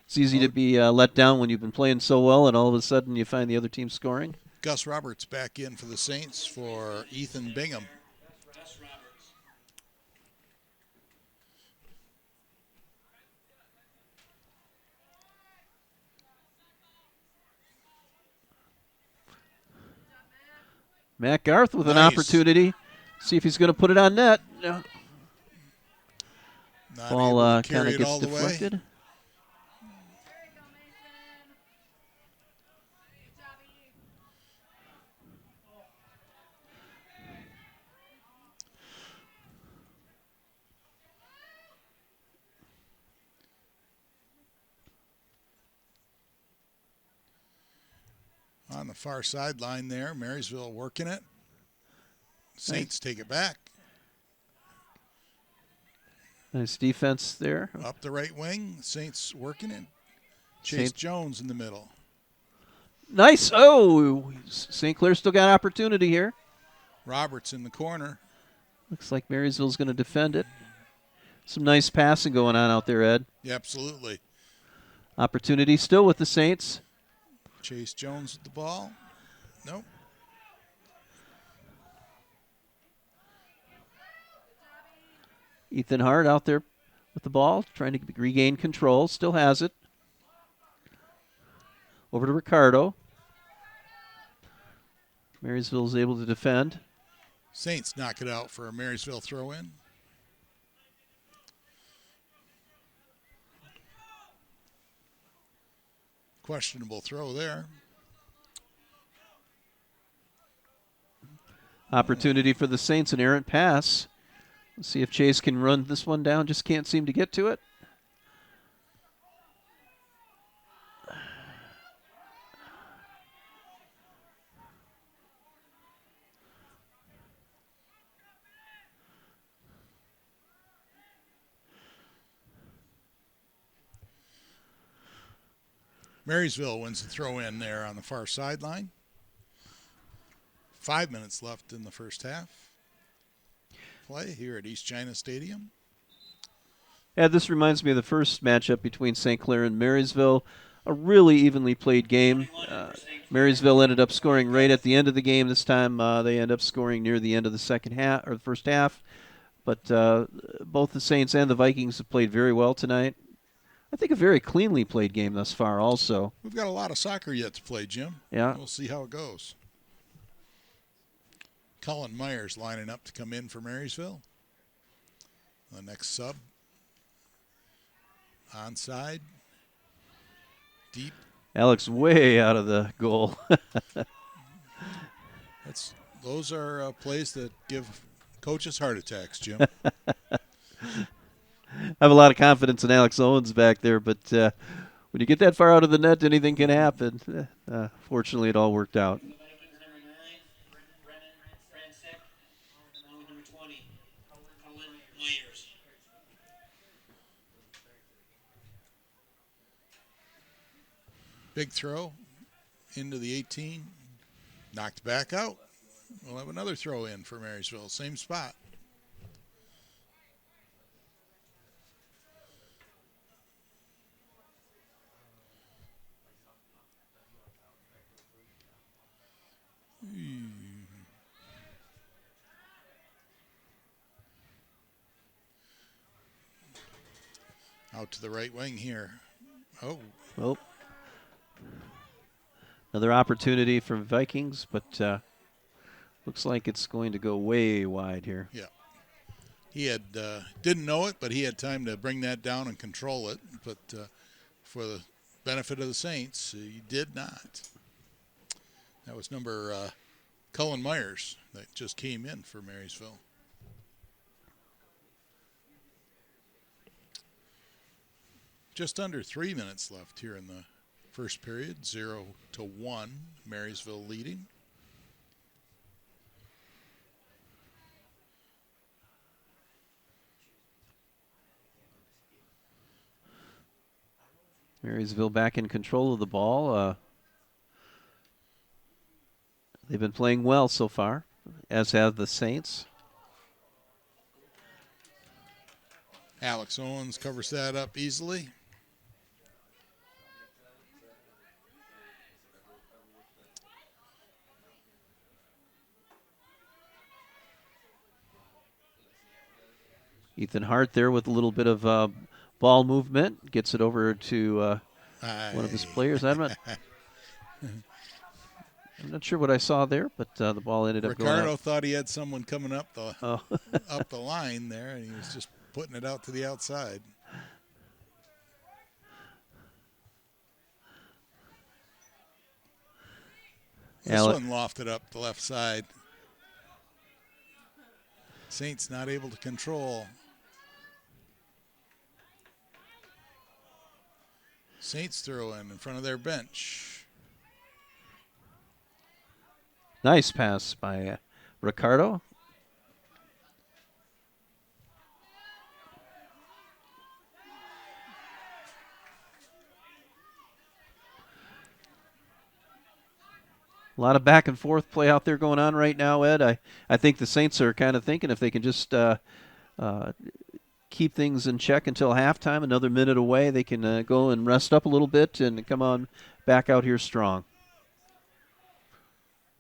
It's easy to be let down when you've been playing so well and all of a sudden you find the other team scoring. Gus Roberts back in for the Saints for Ethan Bingham. Gus Roberts. Matt Garth with an Nice. opportunity. See if he's going to put it on net. No. Not Ball able to kind carry of it all gets the way. deflected. On the far sideline there, Marysville working it. Saints take it back. Nice defense there. Up the right wing, Saints working it. Chase Saint- Jones in the middle. Nice. Oh, St. Clair still got opportunity here. Roberts in the corner. Looks like Marysville's going to defend it. Some nice passing going on out there, Ed. Yeah, absolutely. Opportunity still with the Saints. Chase Jones with the ball. Nope. Ethan Hart out there with the ball, trying to regain control. Still has it. Over to Ricardo. Marysville's able to defend. Saints knock it out for a Marysville throw-in. Questionable throw there. Opportunity for the Saints, an errant pass. Let's see if Chase can run this one down. Just can't seem to get to it. Marysville wins the throw-in there on the far sideline. 5 minutes left in the first half. Play here at East China Stadium. Yeah, this reminds me of the first matchup between St. Clair and Marysville. A really evenly played game. Marysville ended up scoring right at the end of the game. This time they end up scoring near the end of the second half or the first half. But both the Saints and the Vikings have played very well tonight. I think a very cleanly played game thus far also. We've got a lot of soccer yet to play, Jim. Yeah. We'll see how it goes. Cullen Myers lining up to come in for Marysville. The next sub. Onside. Deep. Alex way out of the goal. Those are plays that give coaches heart attacks, Jim. I have a lot of confidence in Alex Owens back there, but when you get that far out of the net, anything can happen. Fortunately, it all worked out. The Vikings, number 9, Brennan Francis, along with number 20, Cullen Big throw into the 18. Knocked back out. We'll have another throw in for Marysville. Same spot. Out to the right wing here. Oh. Well, another opportunity for Vikings, but looks like it's going to go way wide here. Yeah. He had didn't know it, but he had time to bring that down and control it. But for the benefit of the Saints, he did not. That was number Cullen Myers that just came in for Marysville. Just under 3 minutes left here in the first period, 0-1, Marysville leading. Marysville back in control of the ball. They've been playing well so far, as have the Saints. Alex Owens covers that up easily. Ethan Hart there with a little bit of ball movement. Gets it over to one of his players. I'm not sure what I saw there, but the ball ended up going out. Ricardo thought he had someone coming up the up the line there, and he was just putting it out to the outside. This one lofted up the left side. Saints not able to control. Saints throw in front of their bench. Nice pass by Ricardo. A lot of back and forth play out there going on right now, Ed. I think the Saints are kind of thinking if they can just keep things in check until halftime, another minute away, they can go and rest up a little bit and come on back out here strong.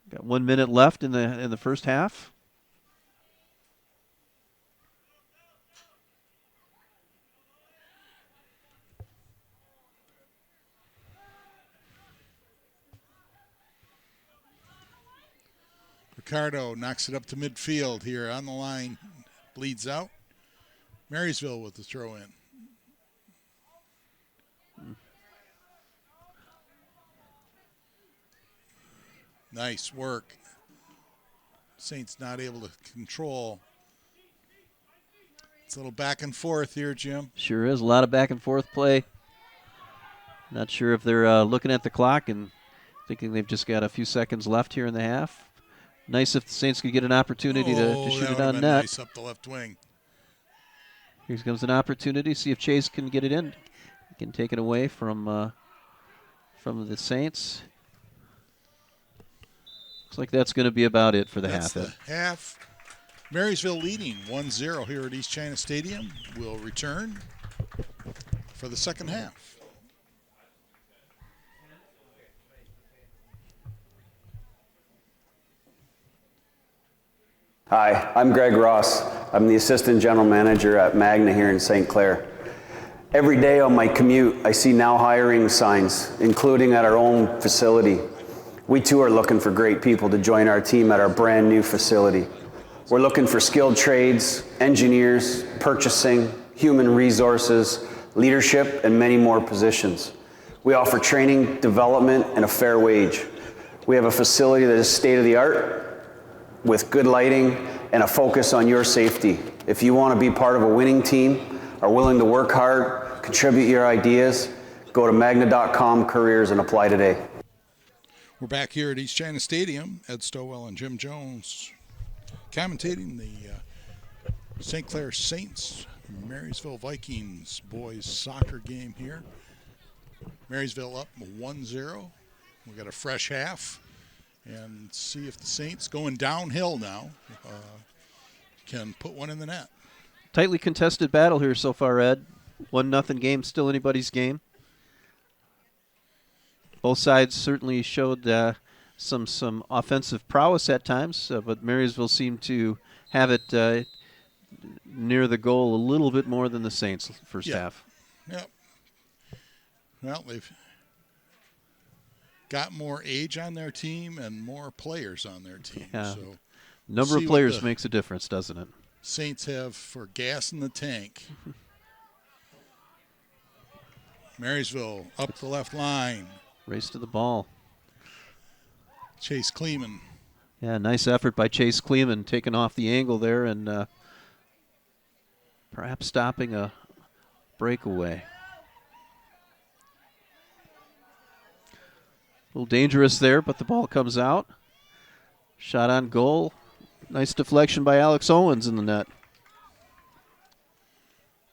Got 1 minute left in the first half. Ricardo knocks it up to midfield here on the line. Bleeds out. Marysville with the throw in. Nice work. Saints not able to control. It's a little back and forth here, Jim. Sure is. A lot of back and forth play. Not sure if they're looking at the clock and thinking they've just got a few seconds left here in the half. Nice if the Saints could get an opportunity to shoot it on net. Nice up the left wing. Here comes an opportunity. See if Chase can get it in. He can take it away from the Saints. Looks like that's going to be about it for the half. That's the half. Marysville leading 1-0 here at East China Stadium. Will return for the second half. Hi, I'm Greg Ross. I'm the Assistant General Manager at Magna here in St. Clair. Every day on my commute, I see now hiring signs, including at our own facility. We too are looking for great people to join our team at our brand new facility. We're looking for skilled trades, engineers, purchasing, human resources, leadership, and many more positions. We offer training, development, and a fair wage. We have a facility that is state-of-the-art, with good lighting and a focus on your safety. If you want to be part of a winning team, are willing to work hard, contribute your ideas, go to magna.com careers and apply today. We're back here at East China Stadium. Ed Stowell and Jim Jones commentating the St. Clair Saints, Marysville Vikings boys soccer game here. Marysville up 1-0. We got a fresh half, and see if the Saints, going downhill now, can put one in the net. Tightly contested battle here so far, Ed. 1-0 game, still anybody's game. Both sides certainly showed some offensive prowess at times, but Marysville seemed to have it near the goal a little bit more than the Saints first half. Yep. Well, they've got more age on their team and more players on their team. Yeah. So number of players makes a difference, doesn't it? Saints have for gas in the tank. Marysville up the left line. Race to the ball. Chase Kleeman. Yeah, nice effort by Chase Kleeman, taking off the angle there and perhaps stopping a breakaway. A little dangerous there, but the ball comes out. Shot on goal. Nice deflection by Alex Owens in the net.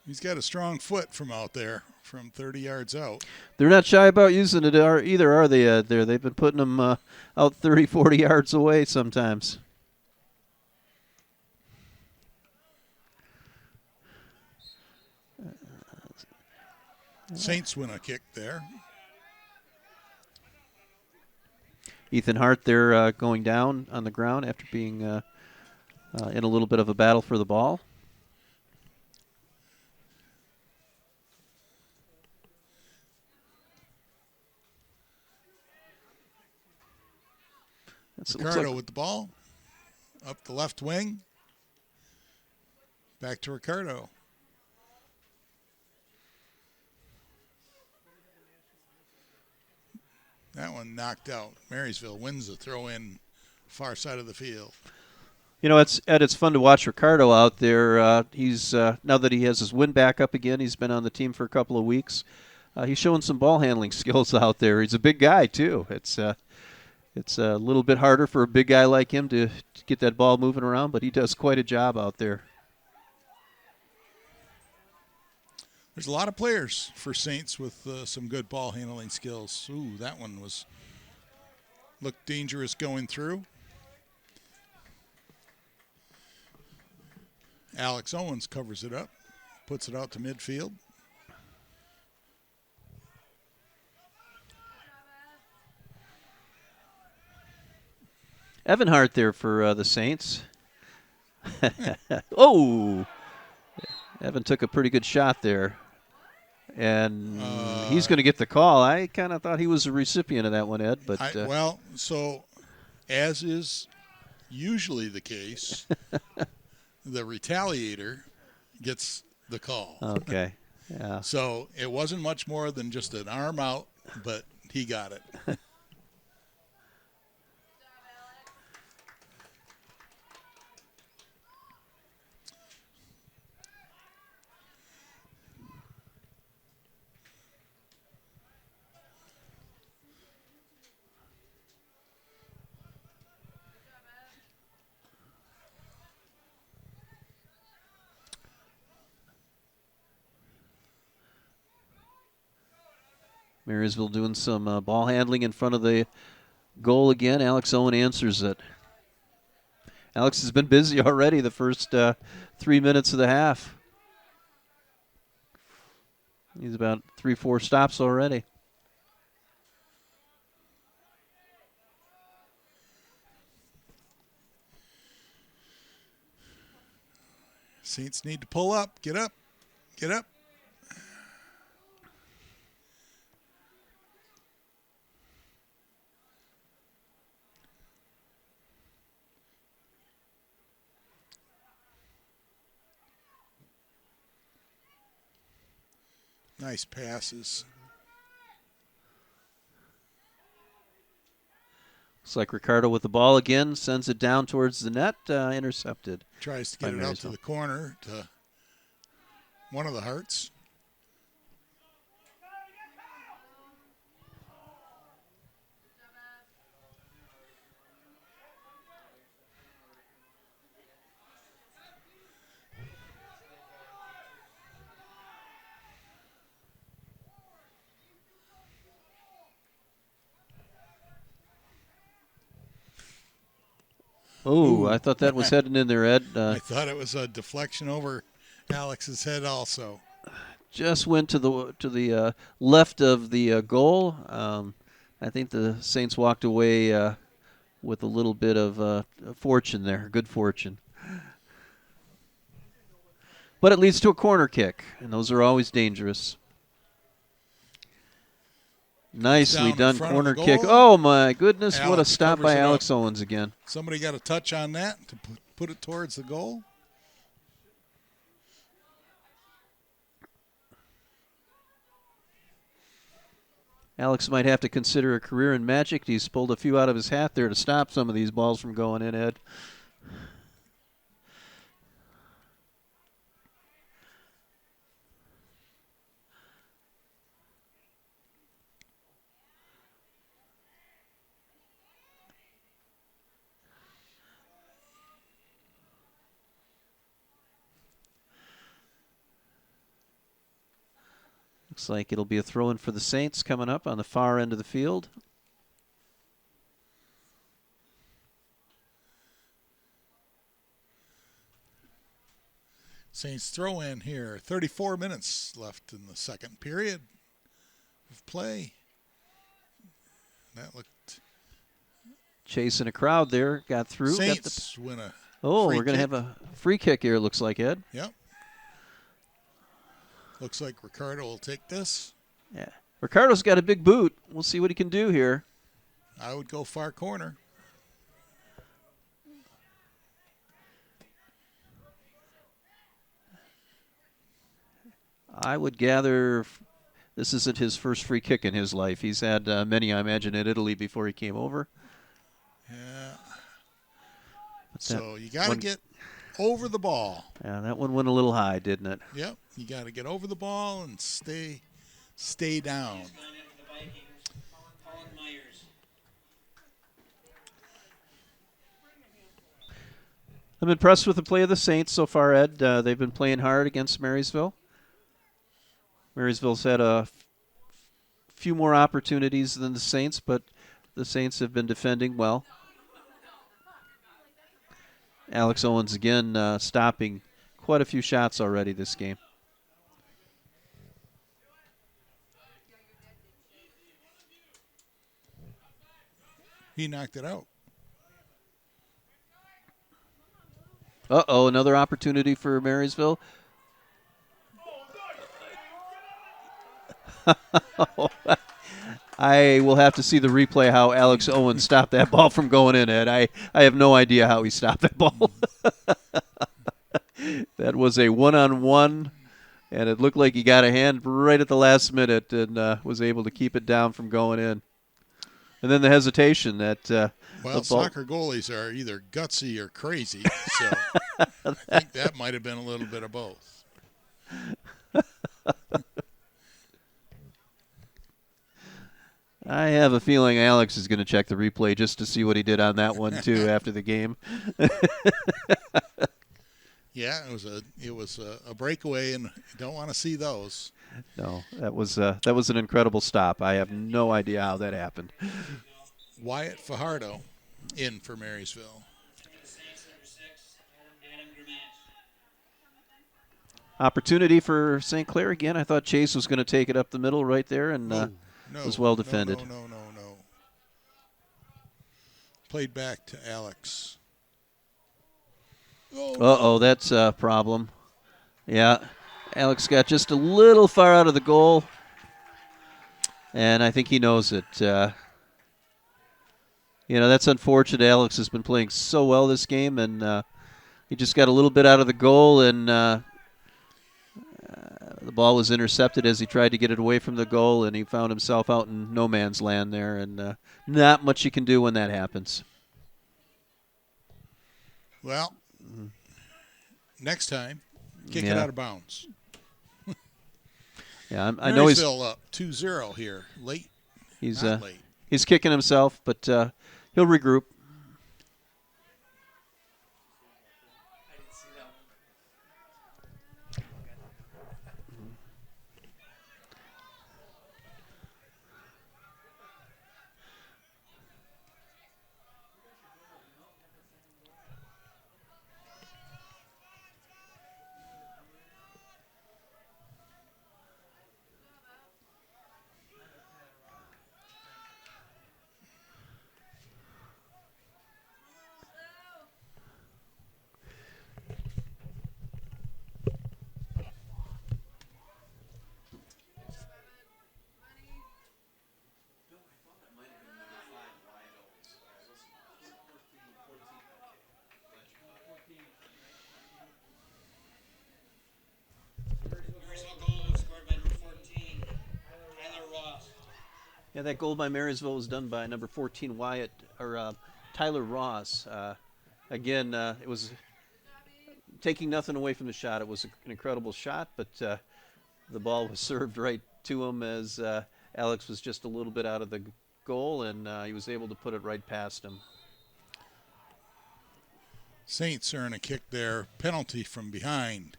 He's got a strong foot from out there, from 30 yards out. They're not shy about using it either, are they, Ed? They've been putting them out 30, 40 yards away sometimes. Saints win a kick there. Ethan Hart there going down on the ground after being in a little bit of a battle for the ball. Ricardo with the ball. Up the left wing. Back to Ricardo. That one knocked out. Marysville wins the throw-in far side of the field. You know, it's fun to watch Ricardo out there. He's now that he has his win back up again, he's been on the team for a couple of weeks. He's showing some ball handling skills out there. He's a big guy too. It's a little bit harder for a big guy like him to get that ball moving around, but he does quite a job out there. There's a lot of players for Saints with some good ball handling skills. Ooh, that one looked dangerous going through. Alex Owens covers it up, puts it out to midfield. Evan Hart there for the Saints. Oh! Evan took a pretty good shot there. And he's going to get the call. I kind of thought he was a recipient of that one, Ed. But well, so as is usually the case, the retaliator gets the call. Okay. Yeah. So it wasn't much more than just an arm out, but he got it. Marysville doing some ball handling in front of the goal again. Alex Owen answers it. Alex has been busy already the first 3 minutes of the half. He's about 3-4 stops already. Saints need to pull up. Get up. Get up. Nice passes. Looks like Ricardo with the ball again, sends it down towards the net, intercepted. Tries to get it out to the corner to one of the Hearts. Oh, Ooh. I thought that was heading in there, Ed. I thought it was a deflection over Alex's head also. Just went to the left of the goal. I think the Saints walked away with a little bit of fortune there, good fortune. But it leads to a corner kick, and those are always dangerous. Nicely done corner kick. Oh, my goodness, what a stop by Alex Owens again. Somebody got a touch on that to put it towards the goal. Alex might have to consider a career in magic. He's pulled a few out of his hat there to stop some of these balls from going in, Ed. Looks like it'll be a throw-in for the Saints coming up on the far end of the field. Saints throw in here. 34 minutes left in the second period of play. That looked. Chasing a crowd there, got through. Saints win a. Oh, we're going to have a free kick here, it looks like, Ed. Yep. Looks like Ricardo will take this. Yeah. Ricardo's got a big boot. We'll see what he can do here. I would go far corner. I would gather this isn't his first free kick in his life. He's had many, I imagine, in Italy before he came over. Yeah. So you got to get over the ball. Yeah, that one went a little high, didn't it? Yep. You got to get over the ball and stay down. I'm impressed with the play of the Saints so far, Ed. They've been playing hard against Marysville. Marysville's had a few more opportunities than the Saints, but the Saints have been defending well. Alex Owens again stopping quite a few shots already this game. He knocked it out. Uh-oh, another opportunity for Marysville. I will have to see the replay how Alex Owens stopped that ball from going in, Ed. I have no idea how he stopped that ball. That was a one-on-one, and it looked like he got a hand right at the last minute and was able to keep it down from going in. And then the hesitation that well, soccer goalies are either gutsy or crazy, so I think that might have been a little bit of both. I have a feeling Alex is going to check the replay just to see what he did on that one too after the game. Yeah, it was a breakaway, and you don't want to see those. No, that was an incredible stop. I have no idea how that happened. Wyatt Fajardo in for Marysville. Opportunity for St. Clair again. I thought Chase was going to take it up the middle right there, and was well defended. No. Played back to Alex. Uh-oh, that's a problem. Yeah, Alex got just a little far out of the goal, and I think he knows it. That's unfortunate. Alex has been playing so well this game, and he just got a little bit out of the goal, and the ball was intercepted as he tried to get it away from the goal, and he found himself out in no man's land there, and not much you can do when that happens. Well, next time, kick it out of bounds. Yeah, I know he's up 2-0 here, late. He's not late. He's kicking himself, but he'll regroup. Yeah, that goal by Marysville was done by number 14 Wyatt or Tyler Ross. Again, it was taking nothing away from the shot. It was an incredible shot, but the ball was served right to him as Alex was just a little bit out of the goal, and he was able to put it right past him. Saints earn a kick there. Penalty from behind.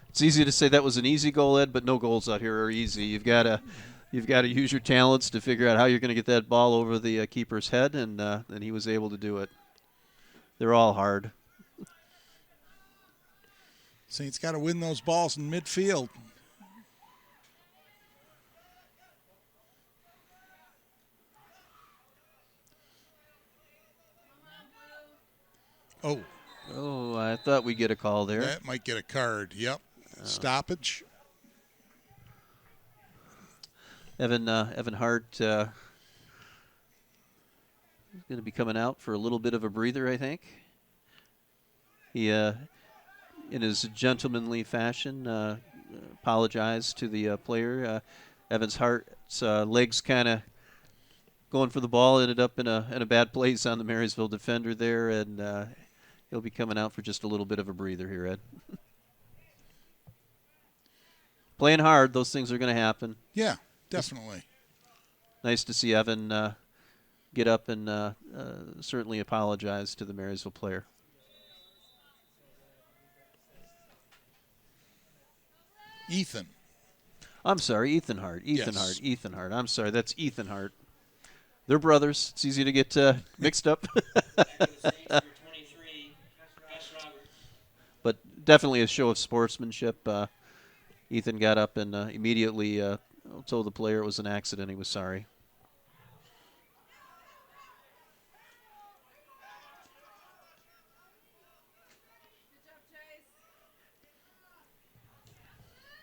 It's easy to say that was an easy goal, Ed, but no goals out here are easy. You've got to use your talents to figure out how you're going to get that ball over the keeper's head, and he was able to do it. They're all hard. Saints got to win those balls in midfield. Oh, I thought we'd get a call there. That might get a card. Yep. Stoppage. Evan Hart is going to be coming out for a little bit of a breather, I think. He, in his gentlemanly fashion, apologized to the player. Evan's Hart's legs kind of going for the ball, ended up in a bad place on the Marysville defender there, and he'll be coming out for just a little bit of a breather here, Ed. Playing hard, those things are going to happen. Yeah, definitely. Nice to see Evan get up and certainly apologize to the Marysville player. Ethan. I'm sorry, Ethan Hart. Ethan Hart. I'm sorry, that's Ethan Hart. They're brothers. It's easy to get mixed up. But definitely a show of sportsmanship. Ethan got up and immediately told the player it was an accident. He was sorry.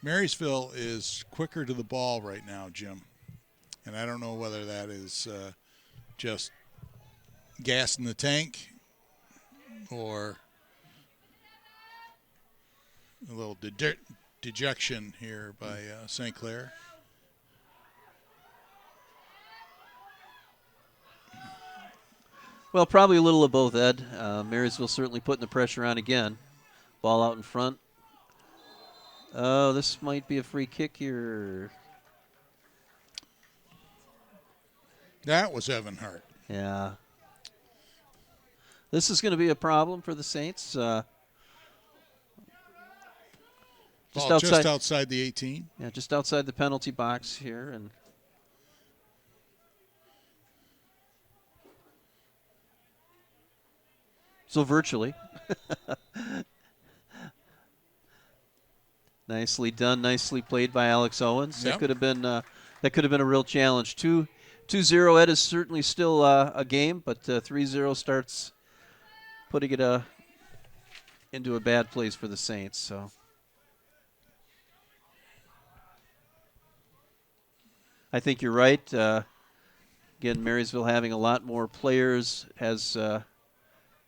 Marysville is quicker to the ball right now, Jim. And I don't know whether that is just gas in the tank or a little dejection here by St. Clair. Well, probably a little of both, Ed. Marysville certainly putting the pressure on again. Ball out in front. Oh, this might be a free kick here. That was Evan Hart. Yeah. This is going to be a problem for the Saints. Just outside the 18. Yeah, just outside the penalty box here. And so virtually. Nicely done, nicely played by Alex Owens. Yep. That could have been a real challenge. 2-0, Ed, is certainly still a game, but 3-0 starts putting it into a bad place for the Saints. So I think you're right. Again, Marysville having a lot more players has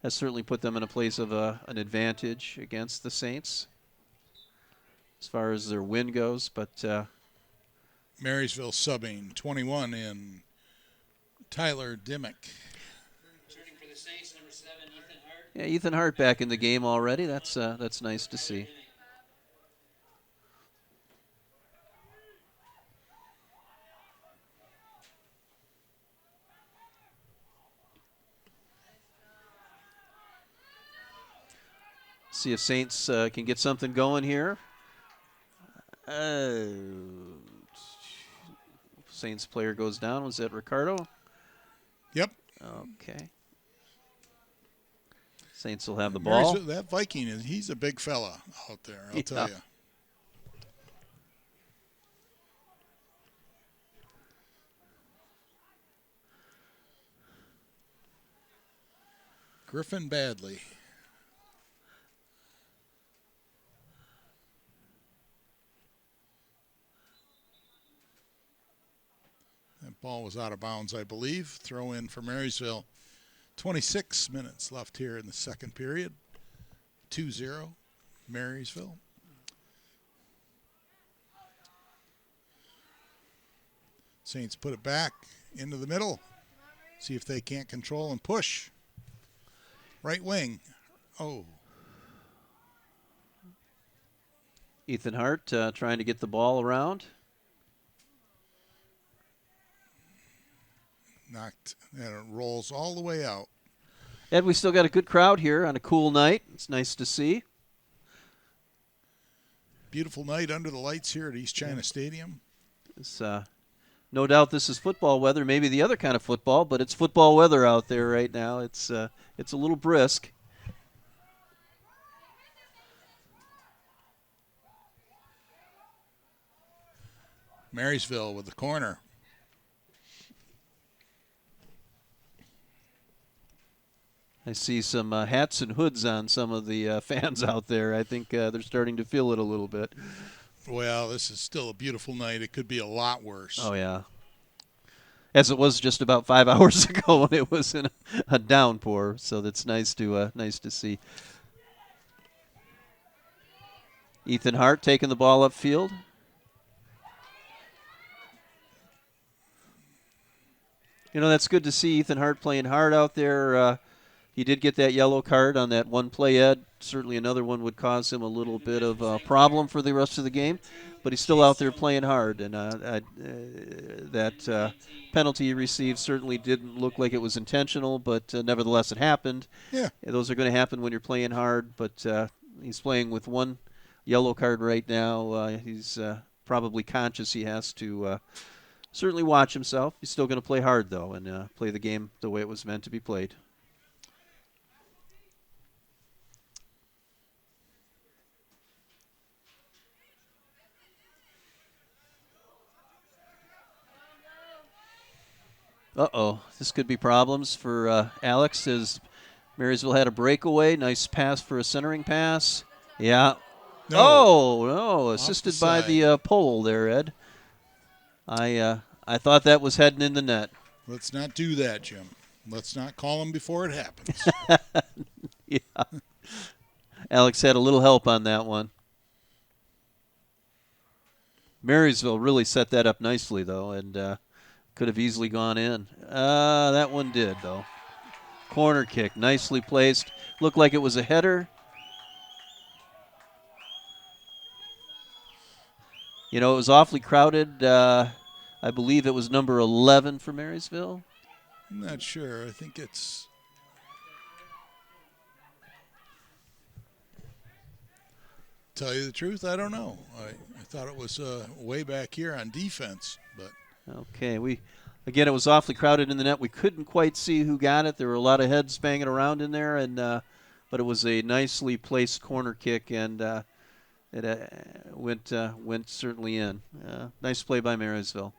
certainly put them in a place of an advantage against the Saints as far as their win goes, but Marysville subbing 21 in Tyler Dimmick. Returning for the Saints, number 7, Ethan Hart. yeah, Ethan Hart back in the game already. That's nice to see. See if Saints can get something going here. Saints player goes down. Was that Ricardo? Yep. Okay. Saints will have the ball. That Viking, he's a big fella out there, I'll tell you. Griffin Badley. That ball was out of bounds, I believe. Throw in for Marysville. 26 minutes left here in the second period. 2-0, Marysville. Saints put it back into the middle. See if they can't control and push. Right wing. Oh. Ethan Hart trying to get the ball around. Knocked, and it rolls all the way out. Ed, we still got a good crowd here on a cool night. It's nice to see. Beautiful night under the lights here at East China Stadium. It's, no doubt this is football weather, maybe the other kind of football, but it's football weather out there right now. It's a little brisk. Marysville with the corner. I see some hats and hoods on some of the fans out there. I think they're starting to feel it a little bit. Well, this is still a beautiful night. It could be a lot worse. Oh, yeah. As it was just about 5 hours ago when it was in a downpour. So that's nice to see. Ethan Hart taking the ball upfield. You know, that's good to see Ethan Hart playing hard out there. He did get that yellow card on that one play, Ed. Certainly another one would cause him a little bit of a problem for the rest of the game. But he's still out there playing hard. And that penalty he received certainly didn't look like it was intentional, but nevertheless it happened. Yeah. Those are going to happen when you're playing hard. But he's playing with one yellow card right now. He's probably conscious he has to certainly watch himself. He's still going to play hard, though, and play the game the way it was meant to be played. Uh-oh, this could be problems for Alex as Marysville had a breakaway. Nice pass for a centering pass. Yeah. No. Oh, no, assisted by side. the pole there, Ed. I thought that was heading in the net. Let's not do that, Jim. Let's not call him before it happens. Yeah. Alex had a little help on that one. Marysville really set that up nicely, though, and could have easily gone in. That one did, though. Corner kick, nicely placed. Looked like it was a header. You know, it was awfully crowded. I believe it was number 11 for Marysville. I'm not sure. I think it's... Tell you the truth, I don't know. I thought it was way back here on defense, but... Okay, again, it was awfully crowded in the net. We couldn't quite see who got it. There were a lot of heads banging around in there, and but it was a nicely placed corner kick, and it went certainly in. Nice play by Marysville.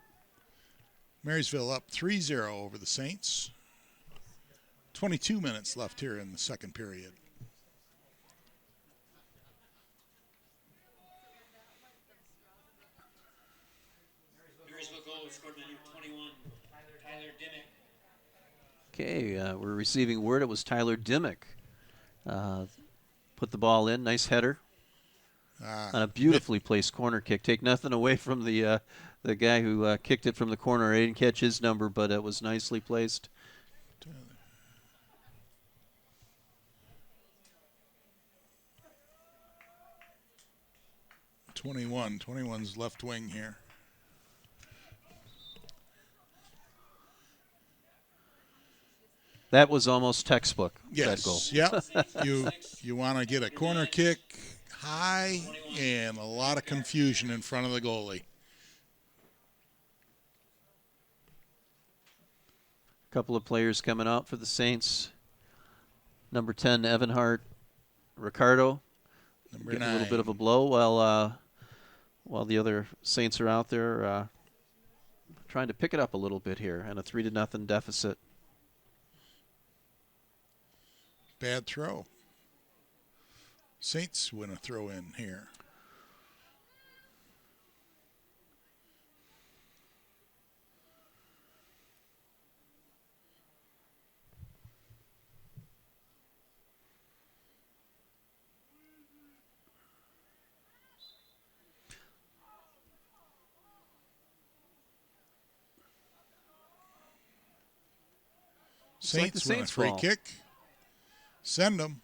Marysville up 3-0 over the Saints. 22 minutes left here in the second period. Marysville goal scored by number 21, Tyler Dimmick. Okay, we're receiving word it was Tyler Dimmick. Put the ball in, nice header. On a beautifully placed corner kick. Take nothing away from the guy who kicked it from the corner. I didn't catch his number, but it was nicely placed. 21's left wing here. That was almost textbook. Yes. That goal. Yep. You want to get a corner kick high and a lot of confusion in front of the goalie. A couple of players coming out for the Saints. Number 10, Evan Hart, Ricardo. Number Getting 9. a little bit of a blow while the other Saints are out there trying to pick it up a little bit here, and a 3-0 deficit. Bad throw. Saints win a throw in here. Saints the win a Saints' free ball. kick. Send them.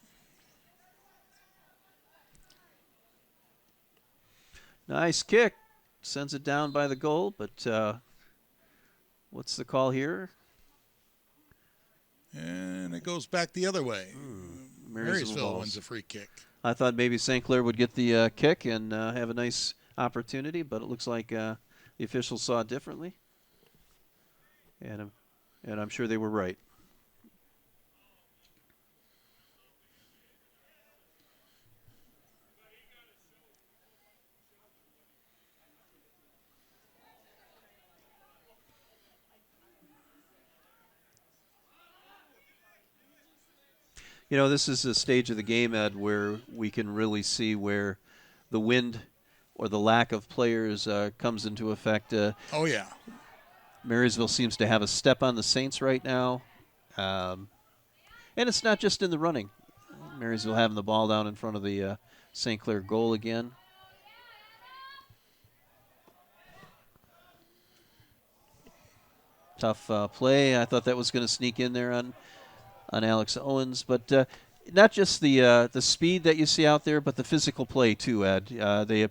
Nice kick. Sends it down by the goal, but what's the call here? And it goes back the other way. Marysville balls. wins a free kick. I thought maybe St. Clair would get the kick and have a nice opportunity, but it looks like the officials saw it differently. And I'm sure they were right. You know, this is a stage of the game, Ed, where we can really see where the wind or the lack of players comes into effect. Oh, yeah. Marysville seems to have a step on the Saints right now. And it's not just in the running. Marysville having the ball down in front of the St. Clair goal again. Tough play. I thought that was going to sneak in there on Alex Owens, but not just the speed that you see out there, but the physical play too, Ed. They,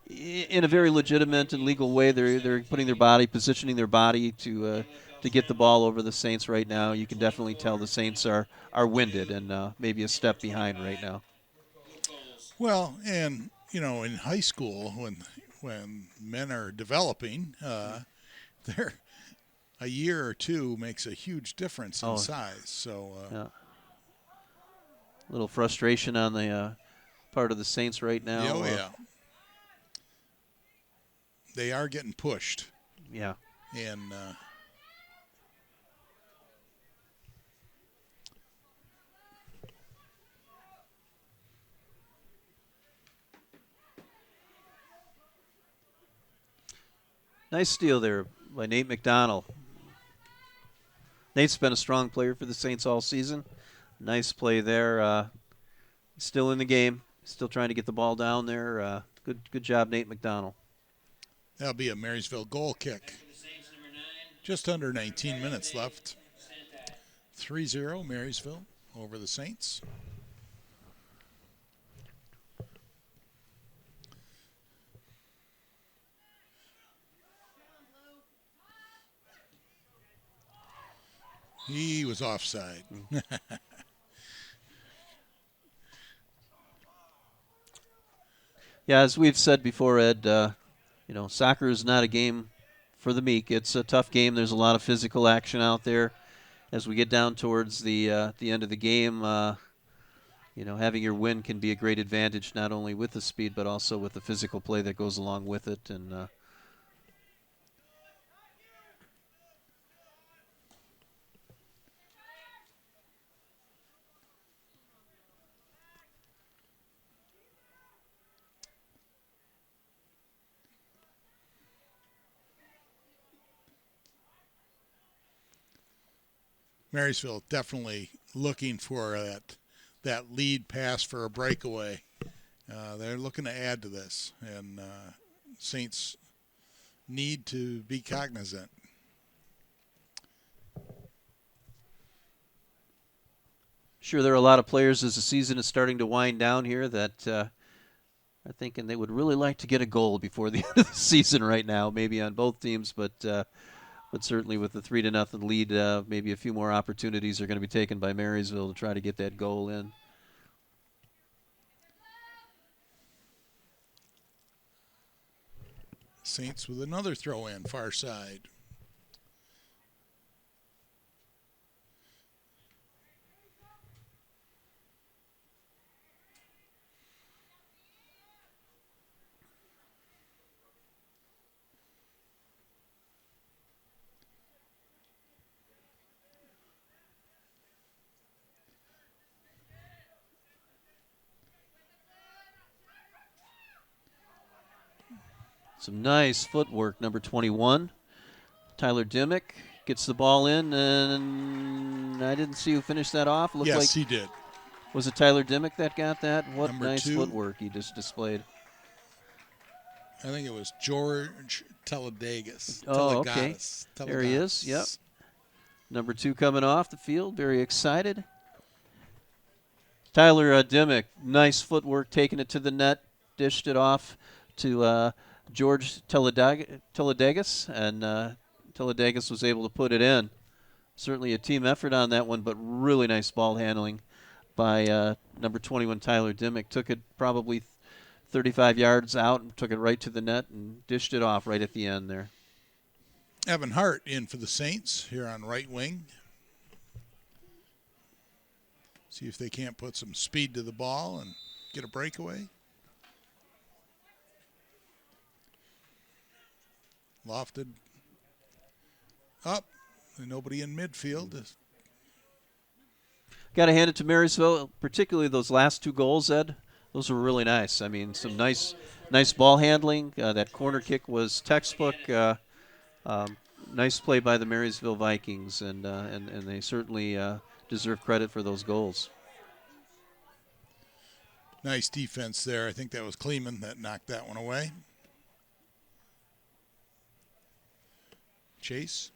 in a very legitimate and legal way, they're putting their body, positioning their body to get the ball over the Saints right now. You can definitely tell the Saints are winded and maybe a step behind right now. Well, and you know, in high school, when men are developing, they're a year or two makes a huge difference in size. So, yeah. A little frustration on the part of the Saints right now. Oh, yeah. They are getting pushed. Yeah. And nice steal there by Nate McDonald. Nate's been a strong player for the Saints all season. Nice play there. Still in the game. Still trying to get the ball down there. Good job, Nate McDonald. That'll be a Marysville goal kick. Just under 19 minutes left. 3-0 Marysville over the Saints. He was offside. Yeah, as we've said before, Ed, you know, soccer is not a game for the meek. It's a tough game. There's a lot of physical action out there. As we get down towards the end of the game, you know, having your win can be a great advantage, not only with the speed but also with the physical play that goes along with it. And Marysville definitely looking for that lead pass for a breakaway. They're looking to add to this, and Saints need to be cognizant. sure, there are a lot of players as the season is starting to wind down here that are thinking they would really like to get a goal before the end of the season right now, maybe on both teams, but certainly with the 3-0 lead, maybe a few more opportunities are going to be taken by Marysville to try to get that goal in. Saints with another throw in, far side. Some nice footwork, number 21. Tyler Dimmick gets the ball in, and I didn't see who finished that off. Looked yes, like, he did. Was it Tyler Dimmick that got that? What Number nice 2. footwork he just displayed. I think it was George Teladagas. Oh, okay. There he is, yep. Number 2 coming off the field, very excited. Tyler Dimmick, nice footwork, taking it to the net, dished it off to George Teledegas, and Teledegas was able to put it in. Certainly a team effort on that one, but really nice ball handling by number 21, Tyler Dimmick. Took it probably 35 yards out and took it right to the net and dished it off right at the end there. Evan Hart in for the Saints here on right wing. See if they can't put some speed to the ball and get a breakaway. Lofted up. Nobody in midfield. Got to hand it to Marysville, particularly those last 2 goals, Ed. Those were really nice. I mean, some nice ball handling. That corner kick was textbook. Nice play by the Marysville Vikings, and they certainly deserve credit for those goals. Nice defense there. I think that was Kleeman that knocked that one away. Chase.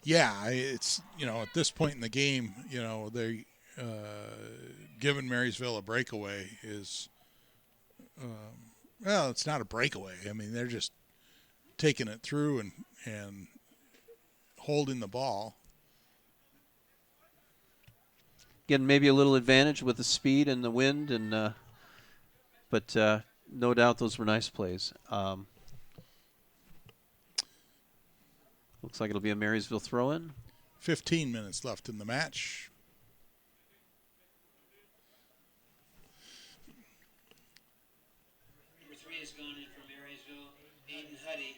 Yeah, it's, at this point in the game, they giving Marysville a breakaway is, well, it's not a breakaway. I mean, they're just taking it through and holding the ball. Getting maybe a little advantage with the speed and the wind, and but no doubt those were nice plays. Looks like it'll be a Marysville throw-in. 15 minutes left in the match. Number 3 has gone in for Marysville. Aiden Huddy,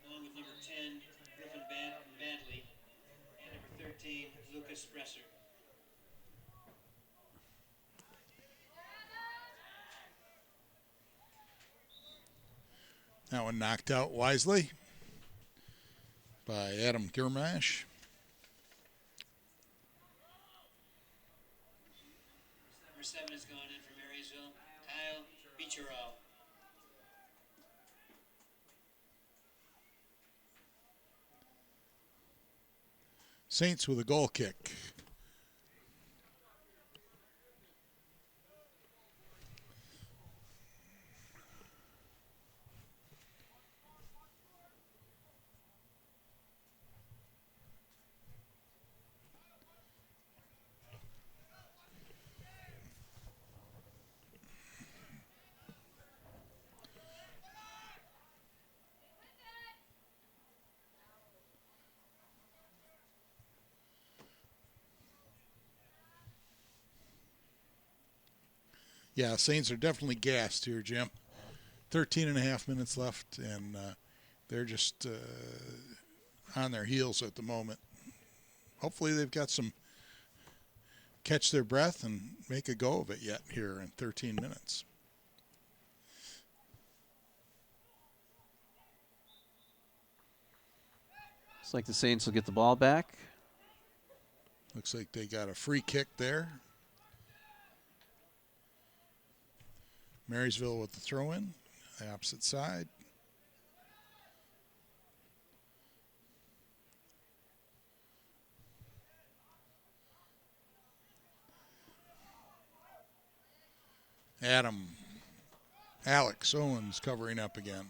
along with number 10, Griffin Badley, and number 13, Lucas Bresser. That one knocked out wisely by Adam Girmash. Number 7 has gone in for Marysville. Kyle Beecherall. Saints with a goal kick. Yeah, Saints are definitely gassed here, Jim. 13 and a half minutes left, and they're just on their heels at the moment. Hopefully they've got some catch their breath and make a go of it yet here in 13 minutes. Looks like the Saints will get the ball back. Looks like they got a free kick there. Marysville with the throw-in, the opposite side. Alex Owens covering up again.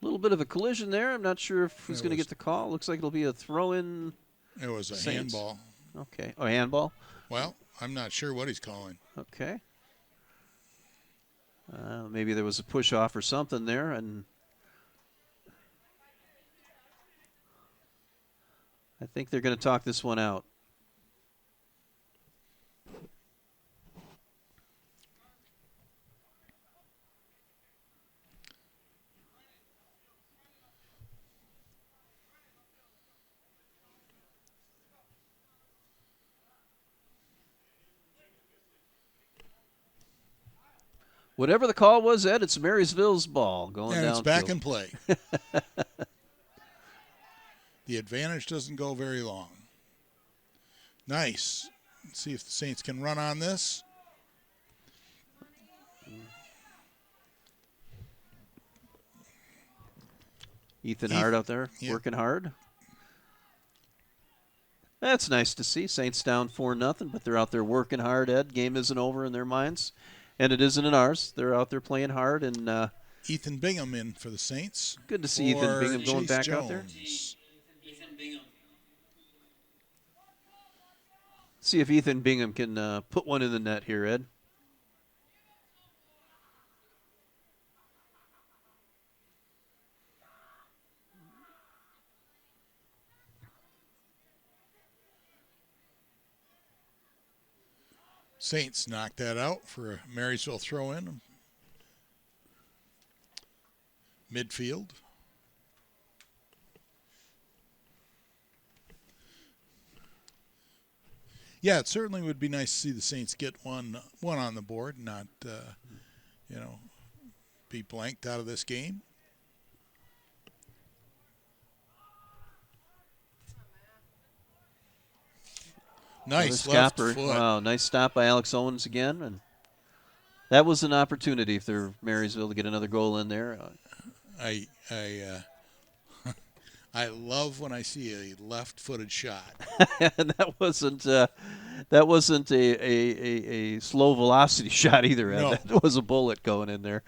A little bit of a collision there. I'm not sure if who's going to get the call. Looks like it'll be a throw-in. It was a Saints. handball. Okay. Oh, handball? Well, I'm not sure what he's calling. Okay. Maybe there was a push-off or something there, and I think they're going to talk this one out. Whatever the call was, Ed, it's Marysville's ball going down. And it's back in play. The advantage doesn't go very long. Nice. Let's see if the Saints can run on this. Ethan Hart out there working hard. That's nice to see. Saints down 4-0, but they're out there working hard, Ed. Game isn't over in their minds, and it isn't in ours. They're out there playing hard. And Ethan Bingham in for the Saints. Good to see Ethan Bingham going Chase back Jones. out there. Ethan Bingham. See if Ethan Bingham can put one in the net here, Ed. Saints knocked that out for a Marysville throw-in. Midfield. Yeah, it certainly would be nice to see the Saints get one on the board, not be blanked out of this game. Nice left foot. Wow, nice stop by Alex Owens again, and that was an opportunity for Marysville to get another goal in there. I love when I see a left-footed shot. And that wasn't a slow velocity shot either. Ed. No. That was a bullet going in there.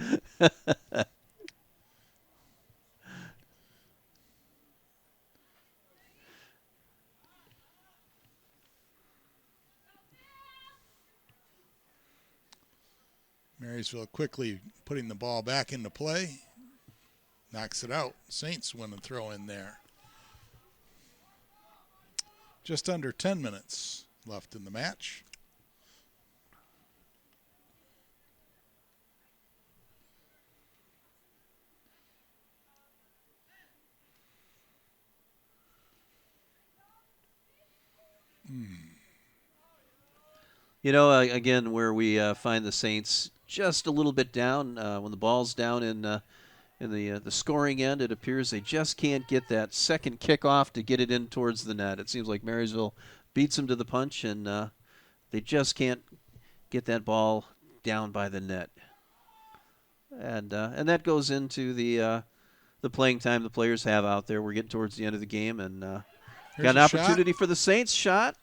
Marysville quickly putting the ball back into play. Knocks it out. Saints win and throw in there. Just under 10 minutes left in the match. You know, again, where we find the Saints just a little bit down when the ball's down in the scoring end, it appears they just can't get that second kickoff to get it in towards the net. It seems like Marysville beats them to the punch, and they just can't get that ball down by the net. And that goes into the playing time the players have out there. We're getting towards the end of the game, and got an opportunity for the Saints. Shot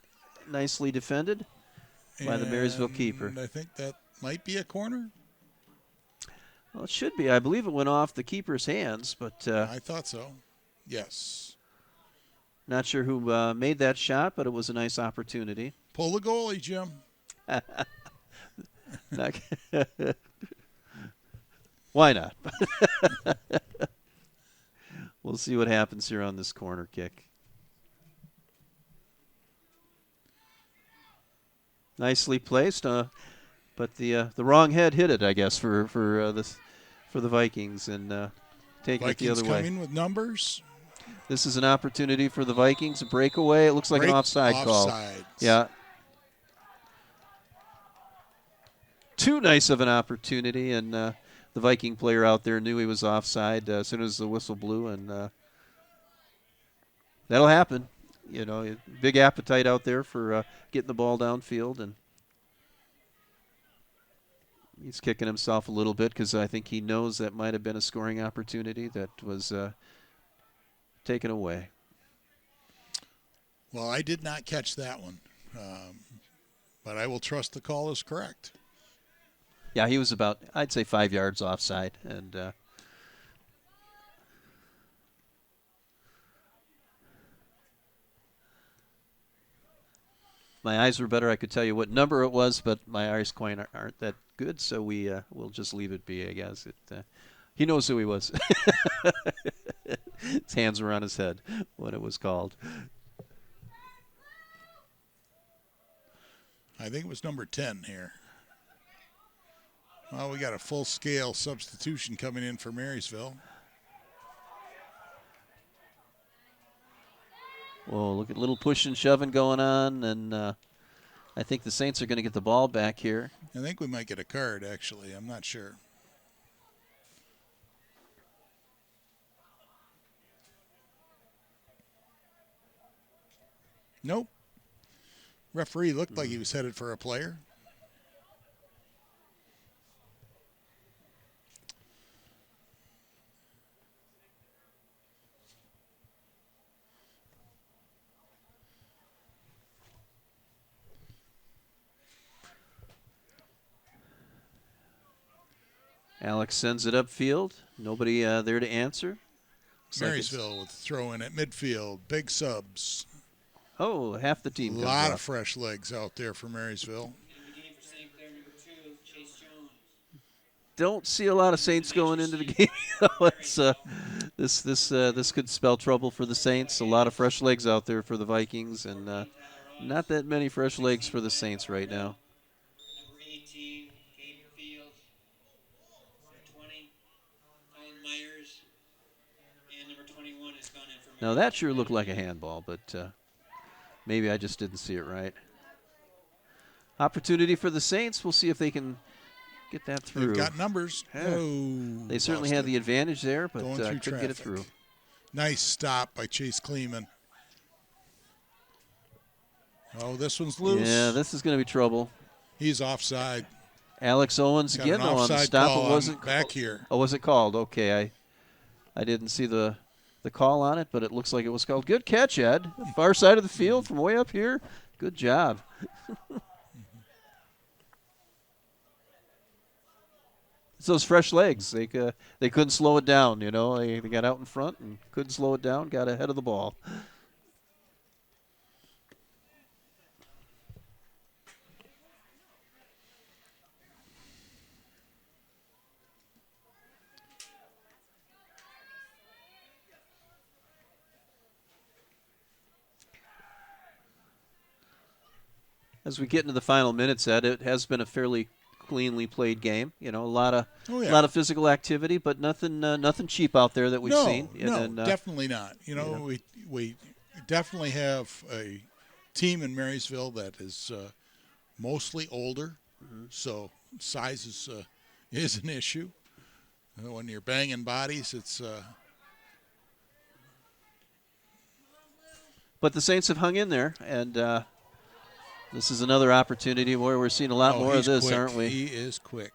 nicely defended by the Marysville keeper. I think that might be a corner. Well, it should be. I believe it went off the keeper's hands, but I thought so. Yes. Not sure who made that shot, but it was a nice opportunity. Pull the goalie, Jim. Why not? We'll see what happens here on this corner kick. Nicely placed, but the wrong head hit it, I guess, for the Vikings, and taking it the other way. Vikings coming with numbers. This is an opportunity for the Vikings, a breakaway. It looks like an offside call. Yeah. Too nice of an opportunity, and the Viking player out there knew he was offside as soon as the whistle blew, and that'll happen. You know, big appetite out there for getting the ball downfield, and he's kicking himself a little bit because I think he knows that might have been a scoring opportunity that was taken away. Well, I did not catch that one, but I will trust the call is correct. Yeah, he was about, I'd say, 5 yards offside, and my eyes were better. I could tell you what number it was, but my eyes quite aren't that good, so we'll just leave it be, I guess. He knows who he was. His hands were on his head when it was called. I think it was number 10 here. Well, we got a full-scale substitution coming in for Marysville. Well, look at little push and shoving going on, and I think the Saints are going to get the ball back here. I think we might get a card, actually. I'm not sure. Nope. Referee looked like he was headed for a player. Alex sends it upfield. Nobody there to answer. Looks like Marysville with throw in at midfield. Big subs. oh, half the team A comes lot of off. fresh legs out there for Marysville. In the game for St. Clair, number 2, Chase Jones. Don't see a lot of Saints going into the game. It's this could spell trouble for the Saints. A lot of fresh legs out there for the Vikings, and not that many fresh legs for the Saints right now. Number 18, Caden Field. Number 20, Colin Myers. And number 21 is gone in for Now that sure looked like a handball, but maybe I just didn't see it right. Opportunity for the Saints. We'll see if they can get that through. They've got numbers. They certainly had the advantage there, but Going through couldn't get it traffic. through. Nice stop by Chase Kleeman. Oh, this one's loose. Yeah, this is going to be trouble. He's offside. Alex Owens Got again an though on the offside stop. call It wasn't back here. Oh, was it called? Okay, I didn't see the call on it, but it looks like it was called. Good catch, Ed. Far side of the field from way up here. Good job. It's those fresh legs. They couldn't slow it down. You know, they got out in front and couldn't slow it down. Got ahead of the ball. As we get into the final minutes, Ed, it has been a fairly cleanly played game. You know, a lot of physical activity, but nothing cheap out there that we've seen. No, definitely not. You know, we definitely have a team in Marysville that is mostly older, so size is an issue. When you're banging bodies, it's. But the Saints have hung in there, and this is another opportunity where we're seeing a lot more of this, quick. aren't we? He is quick.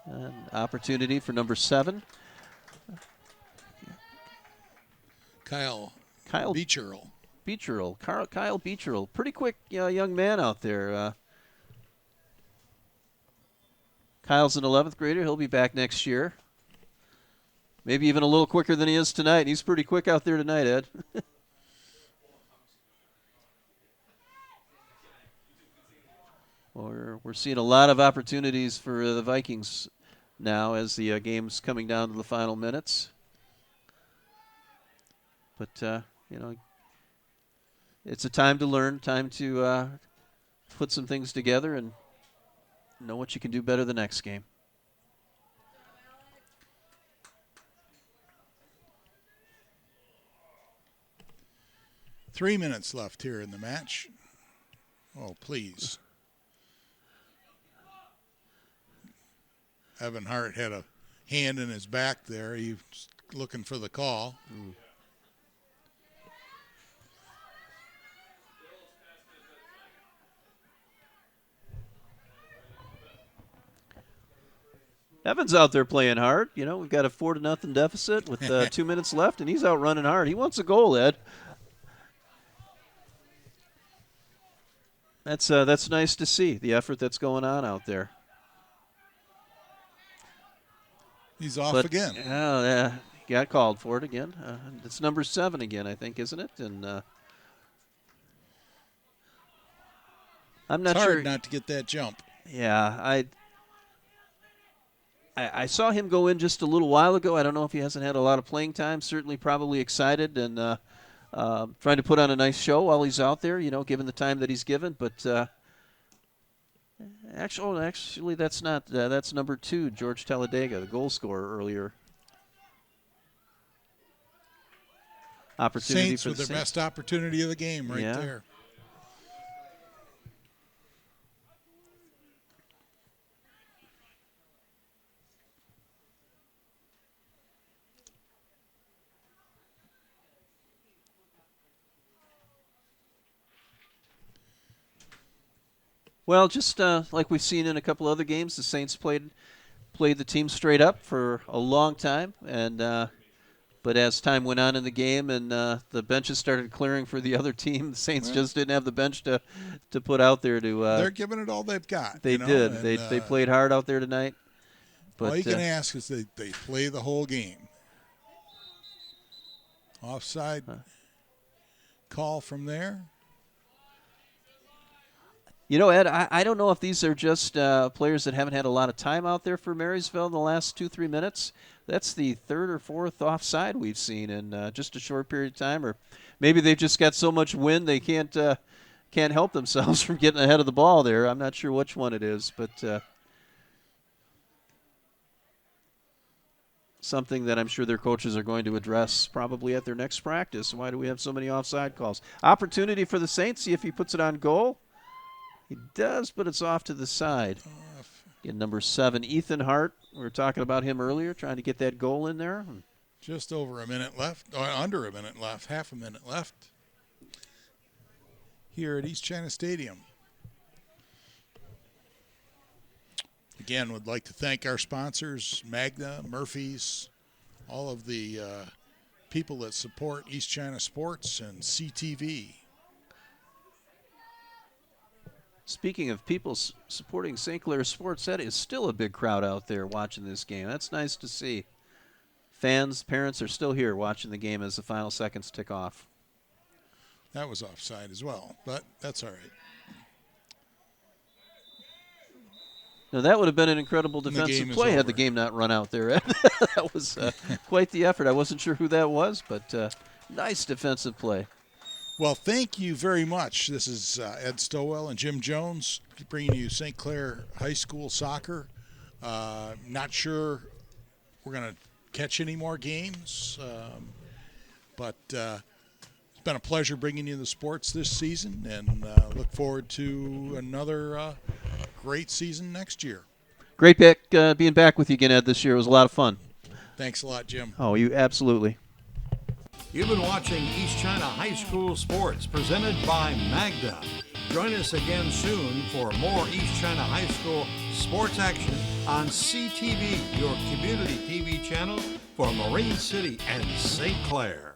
An opportunity for number 7. Kyle Beecherl. Beecherl. Kyle Beecherl. Pretty quick young man out there. Kyle's an 11th grader. He'll be back next year. Maybe even a little quicker than he is tonight. He's pretty quick out there tonight, Ed. We're seeing a lot of opportunities for the Vikings now as the game's coming down to the final minutes. But, you know, it's a time to learn, time to put some things together and know what you can do better the next game. Three minutes left here in the match. Oh, please. Evan Hart had a hand in his back there. He was looking for the call. Evan's out there playing hard. You know, we've got a 4-0 deficit with 2 minutes left, and he's out running hard. He wants a goal, Ed. That's nice to see, the effort that's going on out there. He's off again. Yeah, he got called for it again. It's number 7 again, I think, isn't it? And I'm not it's sure. hard not to get that jump. Yeah, I saw him go in just a little while ago. I don't know if he hasn't had a lot of playing time. Certainly probably excited and trying to put on a nice show while he's out there, you know, given the time that he's given. But actually, that's not. That's number 2, George Talladega, the goal scorer earlier. Opportunity Saints for with the their Saints. best opportunity of the game right Yeah. there. Well, just like we've seen in a couple other games, the Saints played the team straight up for a long time, and but as time went on in the game and the benches started clearing for the other team, the Saints just didn't have the bench to put out there to. They're giving it all they've got. They did. And, they played hard out there tonight. But, all you can ask is they play the whole game. Offside call from there. You know, Ed, I don't know if these are just players that haven't had a lot of time out there for Marysville in the last 2-3 minutes. That's the third or fourth offside we've seen in just a short period of time, or maybe they've just got so much wind they can't help themselves from getting ahead of the ball there. I'm not sure which one it is, but something that I'm sure their coaches are going to address probably at their next practice. Why do we have so many offside calls? Opportunity for the Saints, see if he puts it on goal. He does, but it's off to the side. Again, number 7, Ethan Hart. We were talking about him earlier, trying to get that goal in there. Just over a minute left, or under a minute left, half a minute left here at East China Stadium. Again, would like to thank our sponsors, Magna, Murphy's, all of the people that support East China Sports and CTV. Speaking of people supporting St. Clair sports, that is still a big crowd out there watching this game. That's nice to see. Fans, parents are still here watching the game as the final seconds tick off. That was offside as well, but that's all right. Now, that would have been an incredible defensive play had the game not run out there. That was quite the effort. I wasn't sure who that was, but nice defensive play. Well, thank you very much. This is Ed Stowell and Jim Jones bringing you St. Clair High School soccer. Not sure we're going to catch any more games, but it's been a pleasure bringing you the sports this season, and look forward to another great season next year. Great being back with you again, Ed, this year. It was a lot of fun. Thanks a lot, Jim. Oh, you absolutely. You've been watching East China High School Sports, presented by Magda. Join us again soon for more East China High School sports action on CTV, your community TV channel for Marine City and St. Clair.